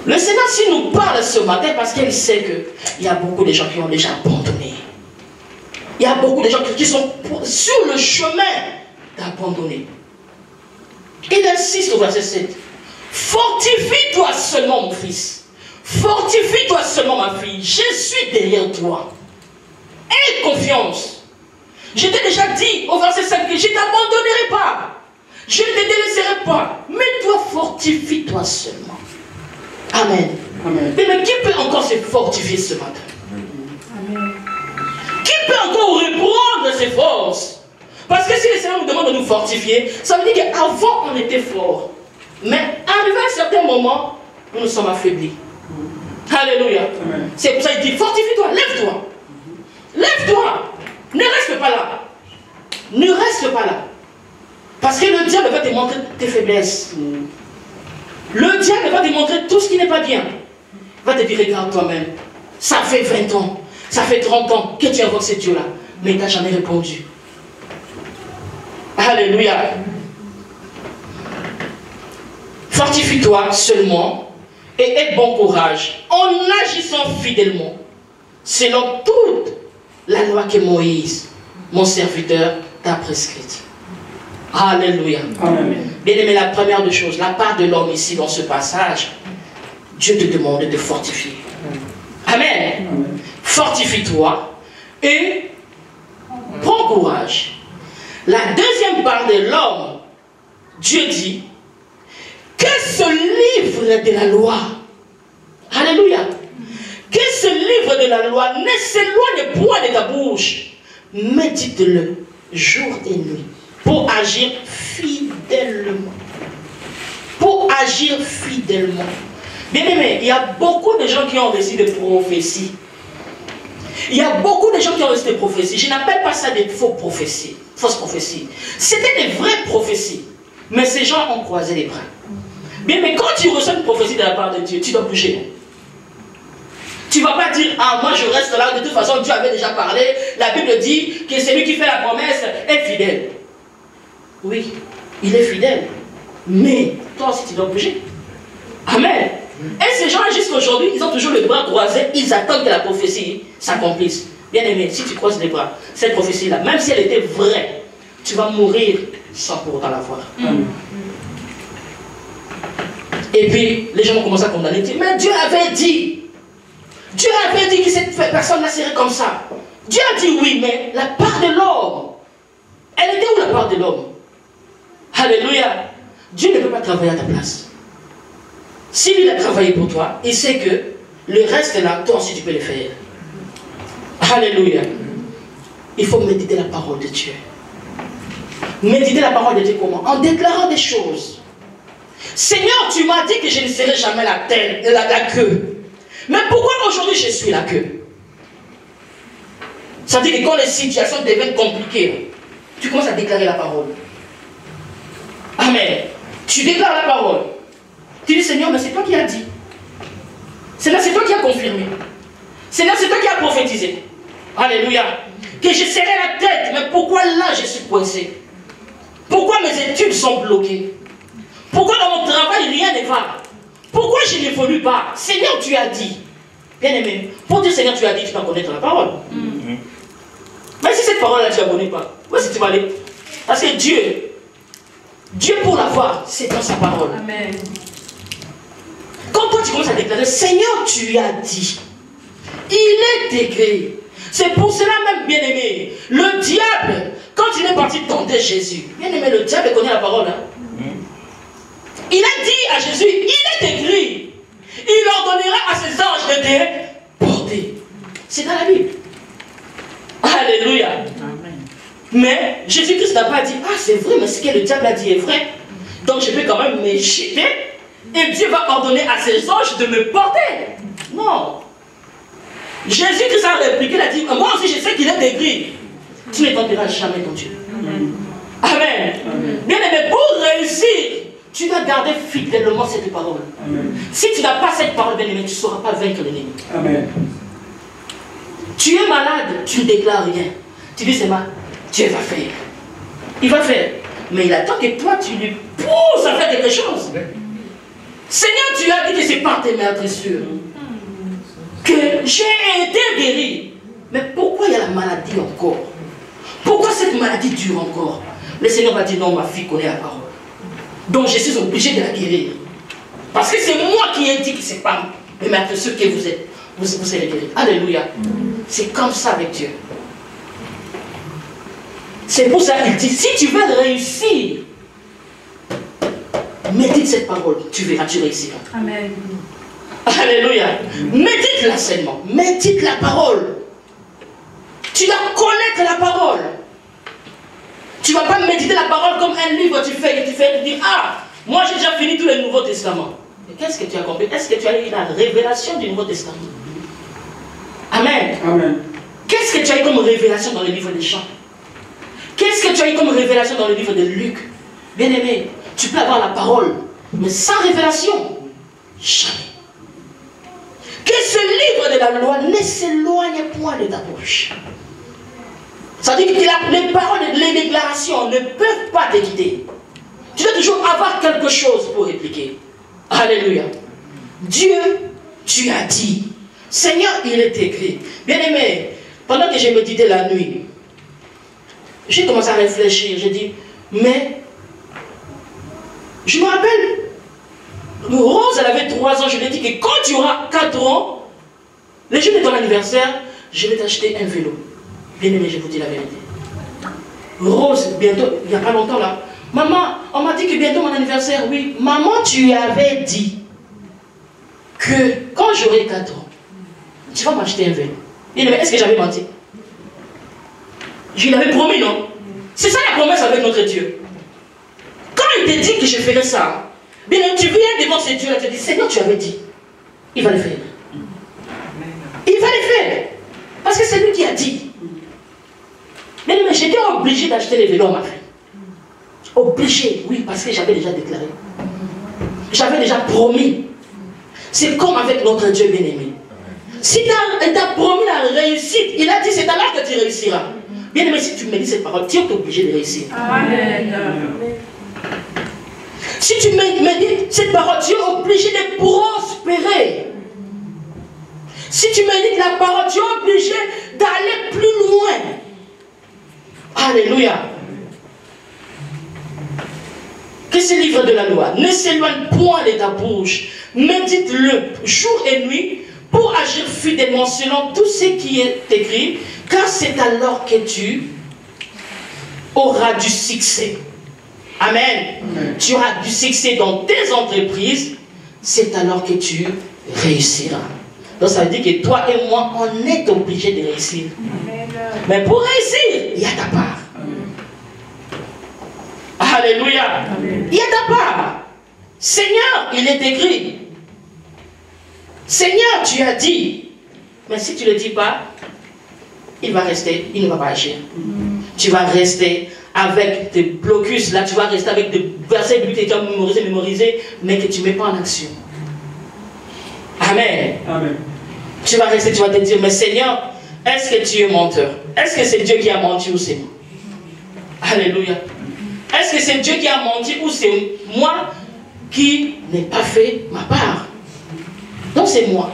Speaker 1: Le Seigneur, s'il nous parle ce matin, parce qu'il sait qu'il y a beaucoup de gens qui ont déjà abandonné. Il y a beaucoup de gens qui sont sur le chemin d'abandonner. Il insiste au verset 7. Fortifie-toi seulement, mon fils. Fortifie-toi seulement, ma fille. Je suis derrière toi. Aie confiance. Je t'ai déjà dit au verset 5 que je ne t'abandonnerai pas. Je ne te délaisserai pas. Mais toi, fortifie-toi seulement. Amen. Amen. Mais qui peut encore se fortifier ce matin? Amen. Qui peut encore reprendre ses forces? Parce que si le Seigneur nous demande de nous fortifier, ça veut dire qu'avant on était fort. Mais arrivé à un certain moment, nous nous sommes affaiblis. Alléluia. C'est pour ça qu'il dit, fortifie-toi, lève-toi. Lève-toi. Ne reste pas là. Ne reste pas là. Parce que le diable va te montrer tes faiblesses. Le diable va te montrer tout ce qui n'est pas bien. Il va te dire, regarde toi-même. Ça fait 20 ans, ça fait 30 ans que tu invoques ce Dieu-là. Mais il n'a jamais répondu. Alléluia. Fortifie-toi seulement et aie bon courage en agissant fidèlement selon toute la loi que Moïse, mon serviteur, t'a prescrite. Alléluia. Amen. Bien aimé, la première des choses, la part de l'homme ici dans ce passage, Dieu te demande de te fortifier. Amen. Amen. Fortifie-toi et prends courage. La deuxième part de l'homme, Dieu dit que ce livre de la loi, alléluia, que ce livre de la loi ne s'éloigne point de ta bouche. Médite-le jour et nuit pour agir fidèlement. Pour agir fidèlement. Bien aimé, il y a beaucoup de gens qui ont reçu des prophéties. Il y a beaucoup de gens qui ont reçu des prophéties. Je n'appelle pas ça des fausses prophéties. C'était des vraies prophéties. Mais ces gens ont croisé les bras. Bien, mais quand tu reçois une prophétie de la part de Dieu, tu dois bouger. Tu ne vas pas dire, ah, moi je reste là, de toute façon Dieu avait déjà parlé. La Bible dit que celui qui fait la promesse est fidèle. Oui, il est fidèle. Mais toi aussi tu dois bouger. Amen. Et ces gens, jusqu'aujourd'hui, ils ont toujours les bras croisés, ils attendent que la prophétie s'accomplisse. Bien aimé, si tu croises les bras, cette prophétie-là, même si elle était vraie, tu vas mourir sans pour autant la voir. Et puis, les gens vont commencer à condamner. Mais Dieu avait dit que cette personne-là serait comme ça. Dieu a dit oui, mais la part de l'homme, elle était où la part de l'homme? Alléluia. Dieu ne peut pas travailler à ta place. Si lui a travaillé pour toi, il sait que le reste là, toi aussi tu peux le faire. Alléluia. Il faut méditer la parole de Dieu. Méditer la parole de Dieu comment? En déclarant des choses. Seigneur, tu m'as dit que je ne serai jamais la queue. Mais pourquoi aujourd'hui je suis la queue? Ça veut dire que quand les situations deviennent compliquées, tu commences à déclarer la parole. Amen. Tu déclares la parole. Tu dis, Seigneur, mais c'est toi qui as dit. Seigneur, c'est toi qui as confirmé. Seigneur, c'est toi qui as prophétisé. Alléluia. Que je serai la tête. Mais pourquoi là je suis coincé? Pourquoi mes études sont bloquées? Pourquoi dans mon travail rien ne va? Pourquoi je n'évolue pas? Seigneur, tu as dit. Bien aimé, pour dire Seigneur, tu as dit, tu dois connaître la parole. Mais si cette parole-là, tu ne la connais pas, où est-ce que tu vas aller? Parce que Dieu pour l'avoir, c'est dans sa parole.
Speaker 3: Amen.
Speaker 1: Quand toi tu commences à déclarer, Seigneur, tu as dit, il est écrit. C'est pour cela même, bien aimé, le diable, quand il est parti tenter Jésus, bien aimé, le diable connaît la parole. Hein? Il a dit à Jésus, il est écrit, il ordonnera à ses anges de te porter. C'est dans la Bible. Alléluia. Amen. Mais Jésus-Christ n'a pas dit, ah c'est vrai, mais ce que le diable a dit est vrai. Donc je vais quand même me jeter et Dieu va ordonner à ses anges de me porter. Non. Jésus-Christ a répliqué, il a dit, moi aussi je sais qu'il est écrit. Tu ne tenteras jamais ton Dieu. Amen. Amen. Amen. Bien aimé, pour réussir, tu dois garder fidèlement cette parole. Amen. Si tu n'as pas cette parole, bien aimé, tu ne sauras pas vaincre l'ennemi. Amen. Tu es malade, tu ne déclares rien. Tu dis, c'est mal, Dieu va faire. Il va faire. Mais il attend que toi, tu lui pousses à faire quelque chose. Seigneur, tu as dit que c'est par tes meurtrissures que j'ai été guéri. Mais pourquoi il y a la maladie encore? Pourquoi cette maladie dure encore? Le Seigneur va dire, non, ma fille connaît la parole. Donc je suis obligé de la guérir. Parce que c'est moi qui ai dit que c'est pas mais maintenant ce que vous êtes, vous allez guérir. Alléluia. C'est comme ça avec Dieu. C'est pour ça qu'il dit, si tu veux réussir, médite cette parole, tu verras, tu réussiras.
Speaker 3: Amen.
Speaker 1: Alléluia. Médite-la seulement. Médite la parole. Tu dois connaître la parole. Tu ne vas pas méditer la parole comme un livre, tu dis, ah, moi j'ai déjà fini tout le Nouveau Testament. Mais qu'est-ce que tu as compris? Est-ce que tu as eu la révélation du Nouveau Testament? Amen.
Speaker 4: Amen.
Speaker 1: Qu'est-ce que tu as eu comme révélation dans le livre des Chants? Qu'est-ce que tu as eu comme révélation dans le livre de Luc? Bien aimé, tu peux avoir la parole, mais sans révélation, jamais. Que ce livre de la loi ne s'éloigne point de ta bouche. Ça veut dire que les paroles et les déclarations ne peuvent pas te guider. Tu dois toujours avoir quelque chose pour répliquer. Alléluia. Dieu, tu as dit. Seigneur, il est écrit. Bien aimé, pendant que j'ai médité la nuit, j'ai commencé à réfléchir. J'ai dit, mais je me rappelle, Rose, elle avait 3 ans. Je lui ai dit que quand tu auras 4 ans, le jour de ton anniversaire, je vais t'acheter un vélo. Bien aimé, je vous dis la vérité. Rose, bientôt, il n'y a pas longtemps là. Maman, on m'a dit que bientôt mon anniversaire, oui. Maman, tu avais dit que quand j'aurai 4 ans, tu vas m'acheter un vélo. Bien aimé, est-ce que j'avais menti? Je lui avais promis, non? C'est ça la promesse avec notre Dieu. Quand il te dit que je ferai ça, bien aimé, tu viens devant ce Dieu et tu dis, Seigneur, tu avais dit. Il va le faire. Il va le faire. Parce que c'est lui qui a dit. Mais j'étais obligé d'acheter les vélos à ma fille. Obligé, oui, parce que j'avais déjà déclaré. J'avais déjà promis. C'est comme avec notre Dieu bien-aimé. Si tu as promis la réussite, il a dit c'est alors que tu réussiras. Bien-aimé, si tu me dis cette parole, tu es obligé de réussir. Amen. Si tu me dis cette parole, tu es obligé de prospérer. Si tu me dis la parole, tu es obligé d'aller plus loin. Alléluia. Que ce livre de la loi ne s'éloigne point de ta bouche. Médite-le jour et nuit pour agir fidèlement selon tout ce qui est écrit, car c'est alors que tu auras du succès. Amen. Amen. Tu auras du succès dans tes entreprises, c'est alors que tu réussiras. Donc ça veut dire que toi et moi, on est obligés de réussir. Amen. Mais pour réussir, il y a ta part. Amen. Alléluia. Amen. Il y a ta part. Seigneur, il est écrit. Seigneur, tu as dit. Mais si tu ne le dis pas, il va rester, il ne va pas agir. Tu vas rester avec des blocus, là tu vas rester avec des versets bibliques que tu as mémorisés, mais que tu ne mets pas en action. Amen. Amen. Tu vas rester, tu vas te dire, mais Seigneur, est-ce que tu es menteur? Est-ce que c'est Dieu qui a menti ou c'est moi? Alléluia. Est-ce que c'est Dieu qui a menti ou c'est moi qui n'ai pas fait ma part? Donc c'est moi.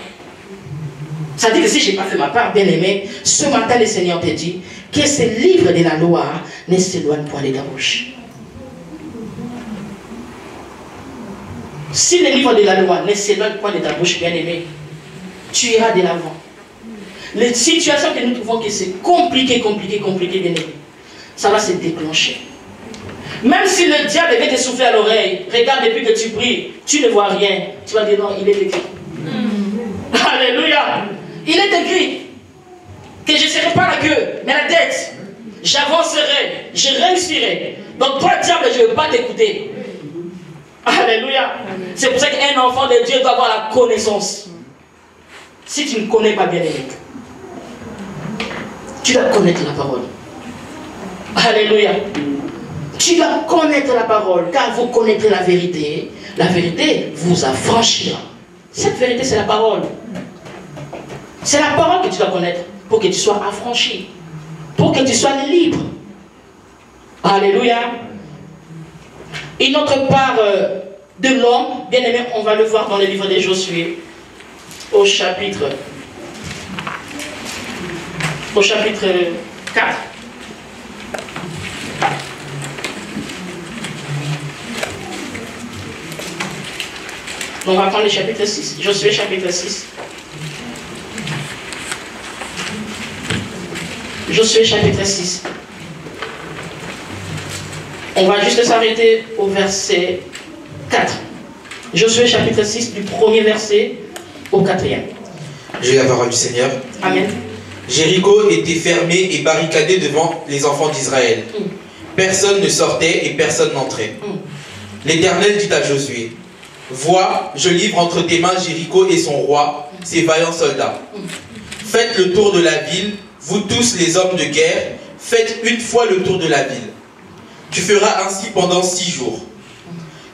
Speaker 1: Ça dit que si je n'ai pas fait ma part, bien aimé, ce matin le Seigneur te dit que ce livre de la loi ne s'éloigne point de ta bouche. Si le livre de la loi ne s'éloigne point de ta bouche, bien aimé, tu iras de l'avant. Les situations que nous trouvons que c'est compliqué, bien aimé, ça va se déclencher. Même si le diable veut te souffler à l'oreille, regarde depuis que tu pries, tu ne vois rien, tu vas dire non, il est écrit. Alléluia. Il est écrit que je ne serai pas la queue, mais la tête. J'avancerai, je réussirai. Donc toi, diable, je ne veux pas t'écouter. Alléluia. C'est pour ça qu'un enfant de Dieu doit avoir la connaissance. Si tu ne connais pas bien aimé, tu dois connaître la parole. Alléluia. Tu dois connaître la parole, car vous connaîtrez la vérité. La vérité vous affranchira. Cette vérité, c'est la parole. C'est la parole que tu dois connaître pour que tu sois affranchi, pour que tu sois libre. Alléluia. Une autre part de l'homme, bien aimé, on va le voir dans le livre de Josué, au chapitre 4. On va prendre le chapitre 6. Josué chapitre 6. Josué chapitre 6. On va juste s'arrêter au verset 4. Josué chapitre 6, du premier verset au 4e.
Speaker 2: J'ai la parole du Seigneur.
Speaker 1: Amen.
Speaker 2: Jéricho était fermé et barricadé devant les enfants d'Israël. Personne ne sortait et personne n'entrait. L'Éternel dit à Josué, « Vois, je livre entre tes mains Jéricho et son roi, ses vaillants soldats. Faites le tour de la ville, vous tous les hommes de guerre, faites une fois le tour de la ville. Tu feras ainsi pendant 6 jours.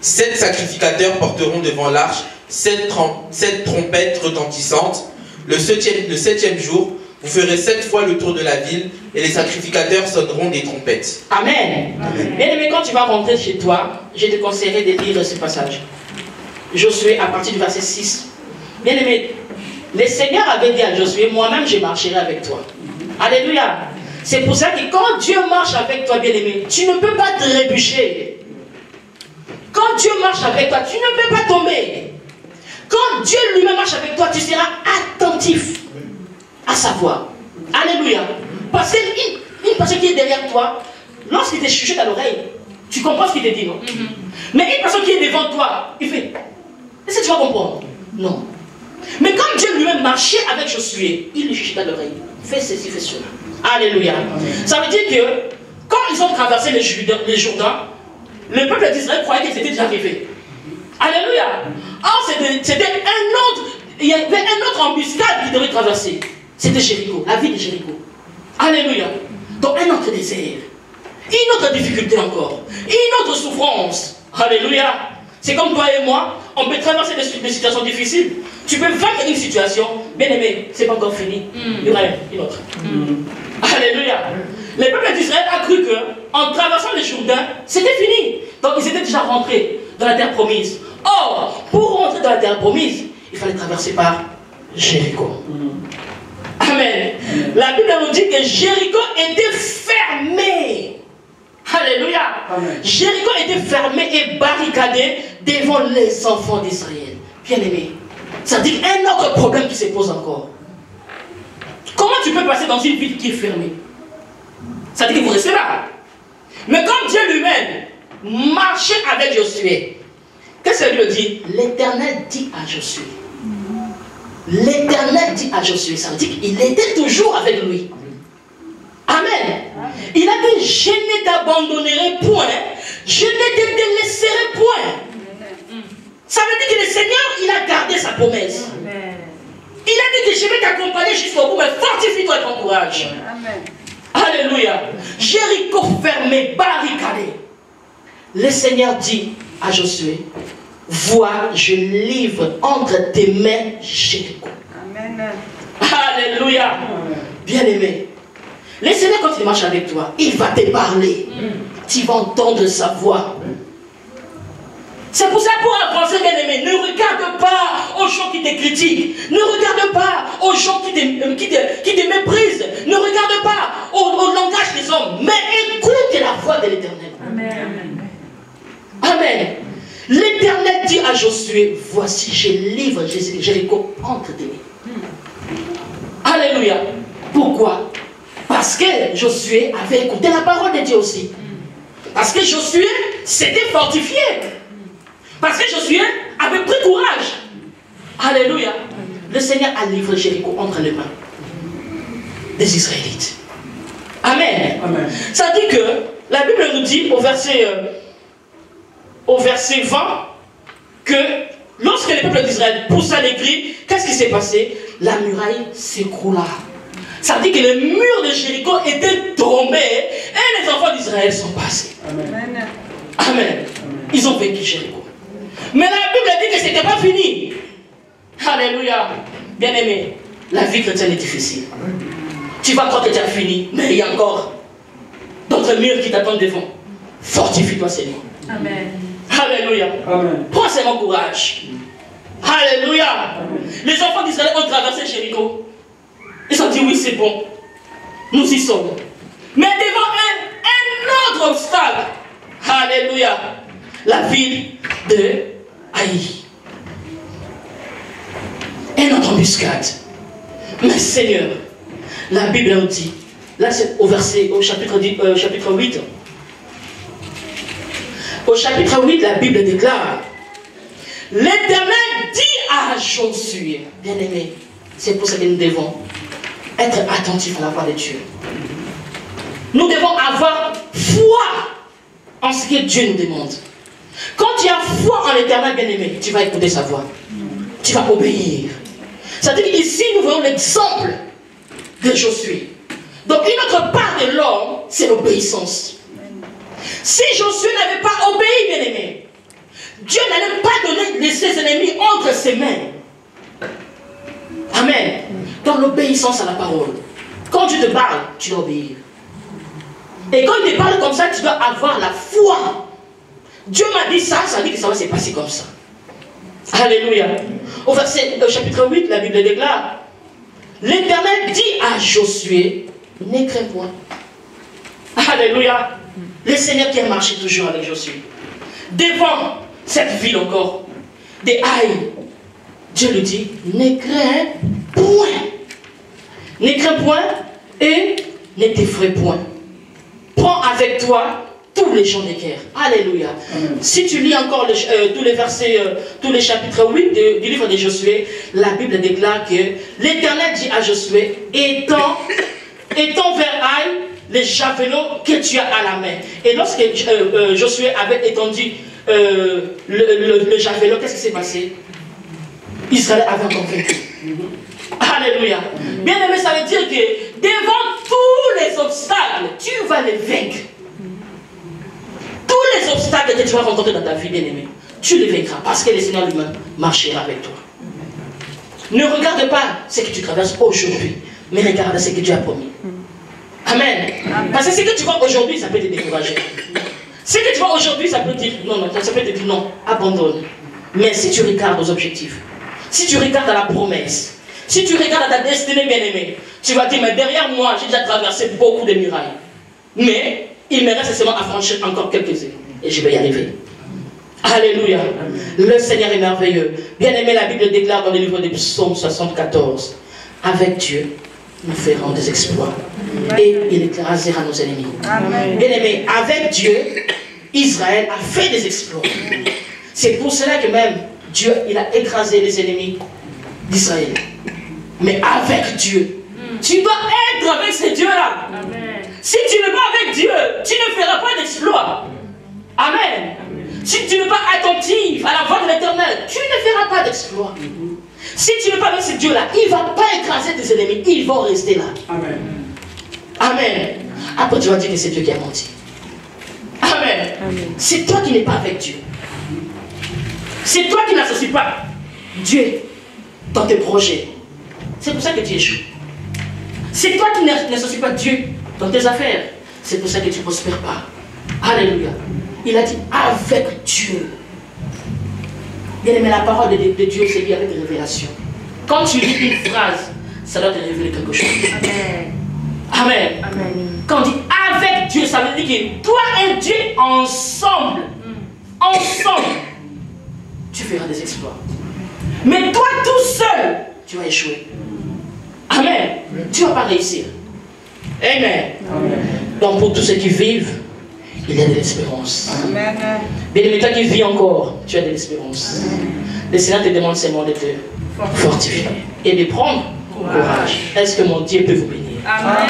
Speaker 2: 7 sacrificateurs porteront devant l'arche 7 trompettes retentissantes. Le septième jour, vous ferez 7 fois le tour de la ville et les sacrificateurs sonneront des trompettes. »
Speaker 1: Amen. Bien-aimé, quand tu vas rentrer chez toi, je te conseillerais de lire ce passage. Josué à partir du verset 6. Bien-aimé, le Seigneur avait dit à Josué, moi-même je marcherai avec toi. Alléluia. C'est pour ça que quand Dieu marche avec toi, bien-aimé, tu ne peux pas te trébucher. Quand Dieu marche avec toi, tu ne peux pas tomber. Quand Dieu lui-même marche avec toi, tu seras attentif à sa voix. Alléluia. Parce qu'une personne qui est derrière toi, lorsqu'il te chuchote à l'oreille, tu comprends ce qu'il te dit, non? Mais une personne qui est devant toi, il fait, est-ce que tu vas comprendre? Non. Mais quand Dieu lui-même marchait avec Josué, il lui chuchote à l'oreille, fais ceci, fais cela. Alléluia. Ça veut dire que quand ils ont traversé le Jourdain, le peuple d'Israël croyait que c'était déjà arrivé. Alléluia. Or, c'était un autre, il y avait un autre embuscade qui devait traverser. C'était Jéricho, la ville de Jéricho. Alléluia. Donc un autre désert. Une autre difficulté encore. Une autre souffrance. Alléluia. C'est comme toi et moi, on peut traverser des situations difficiles. Tu peux vaincre une situation, bien aimé, c'est pas encore fini. Il y aura une autre. Alléluia. Le peuple d'Israël a cru qu'en traversant le Jourdain, c'était fini. Donc ils étaient déjà rentrés dans la terre promise. Or, pour rentrer dans la terre promise, il fallait traverser par Jéricho. Amen. La Bible nous dit que Jéricho était fermé. Alléluia. Amen. Jéricho était fermé et barricadé devant les enfants d'Israël. Bien aimé, ça dit un autre problème qui se pose encore. Comment tu peux passer dans une ville qui est fermée? Ça dit que vous restez là. Mais quand Dieu lui-même marchait avec Josué, qu'est-ce qu'il lui dit? L'Éternel dit à Josué. L'Éternel dit à Josué, ça veut dire qu'il était toujours avec lui. Amen. Il a dit, je ne t'abandonnerai point, je ne te délaisserai point. Ça veut dire que le Seigneur, il a gardé sa promesse. Il a dit que je vais t'accompagner jusqu'au bout, mais fortifie-toi et ton courage. Alléluia. Jéricho fermé, barricadé. Le Seigneur dit à Josué, vois, je livre entre tes mains Jéricho. Amen. Alléluia. Bien-aimé, le Seigneur, quand il marche avec toi, il va te parler. Tu vas entendre sa voix. C'est pour ça, pour avancer, bien-aimé, ne regarde pas aux gens qui te critiquent. Ne regarde pas aux gens qui te méprisent. Ne regarde pas au langage des hommes. Mais écoute la voix de l'Éternel. Amen. Amen. L'Éternel dit à Josué, voici, je livre Jéricho entre tes mains. Alléluia. Pourquoi? Parce que Josué avait écouté la parole de Dieu aussi. Parce que Josué s'était fortifié. Parce que Josué avait pris courage. Alléluia. Le Seigneur a livré Jéricho entre les mains des Israélites. Amen. Amen. Ça dit que la Bible nous dit au verset 20 que lorsque le peuple d'Israël poussa les cris, qu'est-ce qui s'est passé? La muraille s'écroula. Ça dit que les murs de Jéricho étaient tombés et les enfants d'Israël sont passés. Amen. Amen. Ils ont vaincu Jéricho. Mais la Bible dit que ce n'était pas fini. Alléluia. Bien-aimé, la vie chrétienne est difficile. Tu vas croire que tu as fini, mais il y a encore d'autres murs qui t'attendent devant. Fortifie-toi, Seigneur. Amen. Alléluia. Amen. Prends seulement courage. Alléluia. Amen. Les enfants d'Israël ont traversé Jéricho. Ils ont dit oui, c'est bon. Nous y sommes. Mais devant un autre obstacle. Alléluia. La ville de Haï. et notre embuscade. Mais Seigneur, la Bible nous dit, là c'est au chapitre 8. Au chapitre 8, la Bible déclare, l'Éternel dit à Josué, bien-aimé, c'est pour ça que nous devons être attentifs à la voix de Dieu. Nous devons avoir foi en ce que Dieu nous demande. Quand tu as foi en l'Éternel, bien-aimé, tu vas écouter sa voix. Tu vas obéir. C'est-à-dire qu'ici, nous voyons l'exemple de Josué. Donc, une autre part de l'homme, c'est l'obéissance. Si Josué n'avait pas obéi, bien-aimé, Dieu n'allait pas laisser ses ennemis entre ses mains. Amen. Donc, l'obéissance à la parole. Quand Dieu te parle, tu dois obéir. Et quand il te parle comme ça, tu dois avoir la foi. Dieu m'a dit ça, ça dit que ça va se passer comme ça. Alléluia. Au chapitre 8, la Bible déclare, l'Éternel dit à Josué, ne crains point. Alléluia. Le Seigneur qui a marché toujours avec Josué. Devant cette ville encore, des Haïs, Dieu lui dit, ne crains point. Ne crains point et ne t'effraie point. Prends avec toi tous les gens de guerre. Alléluia. Si tu lis encore tous les versets, tous les chapitres 8 du livre de Josué, la Bible déclare que l'Éternel dit à Josué, étends vers Haï les javelots que tu as à la main. Et lorsque Josué avait étendu le javelot, qu'est-ce qui s'est passé? Israël avait encore vaincu. Alléluia. Bien aimé, ça veut dire que devant tous les obstacles, tu vas les vaincre. Tous les obstacles que tu vas rencontrer dans ta vie, bien aimé, tu les vaincras parce que le Seigneur lui-même marchera avec toi. Ne regarde pas ce que tu traverses aujourd'hui, mais regarde ce que Dieu a promis. Amen. Parce que ce que tu vois aujourd'hui, ça peut te décourager. Ce que tu vois aujourd'hui, ça peut te dire non, ça peut te dire non, abandonne. Mais si tu regardes aux objectifs, si tu regardes à la promesse, si tu regardes à ta destinée bien-aimée, tu vas dire, mais derrière moi, j'ai déjà traversé beaucoup de murailles. Mais il me reste seulement à franchir encore quelques-unes. Et je vais y arriver. Alléluia. Le Seigneur est merveilleux. Bien-aimé, la Bible déclare dans le livre des Psaumes 74, avec Dieu, nous ferons des exploits. Et il écrasera nos ennemis. Bien-aimé, avec Dieu, Israël a fait des exploits. C'est pour cela que même Dieu, il a écrasé les ennemis d'Israël. Mais avec Dieu, tu dois être avec ce Dieu-là. Si tu n'es pas avec Dieu, tu ne feras pas d'exploit. Amen. Si tu n'es pas attentif à la voix de l'Éternel, tu ne feras pas d'exploit. Si tu n'es pas avec ce Dieu-là, il ne va pas écraser tes ennemis, ils vont rester là. Amen. Amen. Après, tu vas dire que c'est Dieu qui a menti. Amen. C'est toi qui n'es pas avec Dieu. C'est toi qui n'associes pas Dieu dans tes projets. C'est pour ça que tu échoues. C'est toi qui n'associes pas Dieu dans tes affaires. C'est pour ça que tu ne prospères pas. Alléluia. Il a dit avec Dieu. Bien aimé, la parole de Dieu, c'est lié avec des révélations. Quand tu lis une phrase, ça doit te révéler quelque chose. Amen. Amen. Amen. Quand on dit avec Dieu, ça veut dire que toi et Dieu ensemble, tu feras des exploits. Mais toi tout seul, tu vas échouer. Amen. Tu ne vas pas réussir. Amen. Amen. Donc pour tous ceux qui vivent, il y a de l'espérance. Bien aimé, toi qui vis encore, tu as de l'espérance. Le Seigneur te demande seulement de te fortifier et de prendre courage. Est-ce que mon Dieu peut vous bénir? Amen.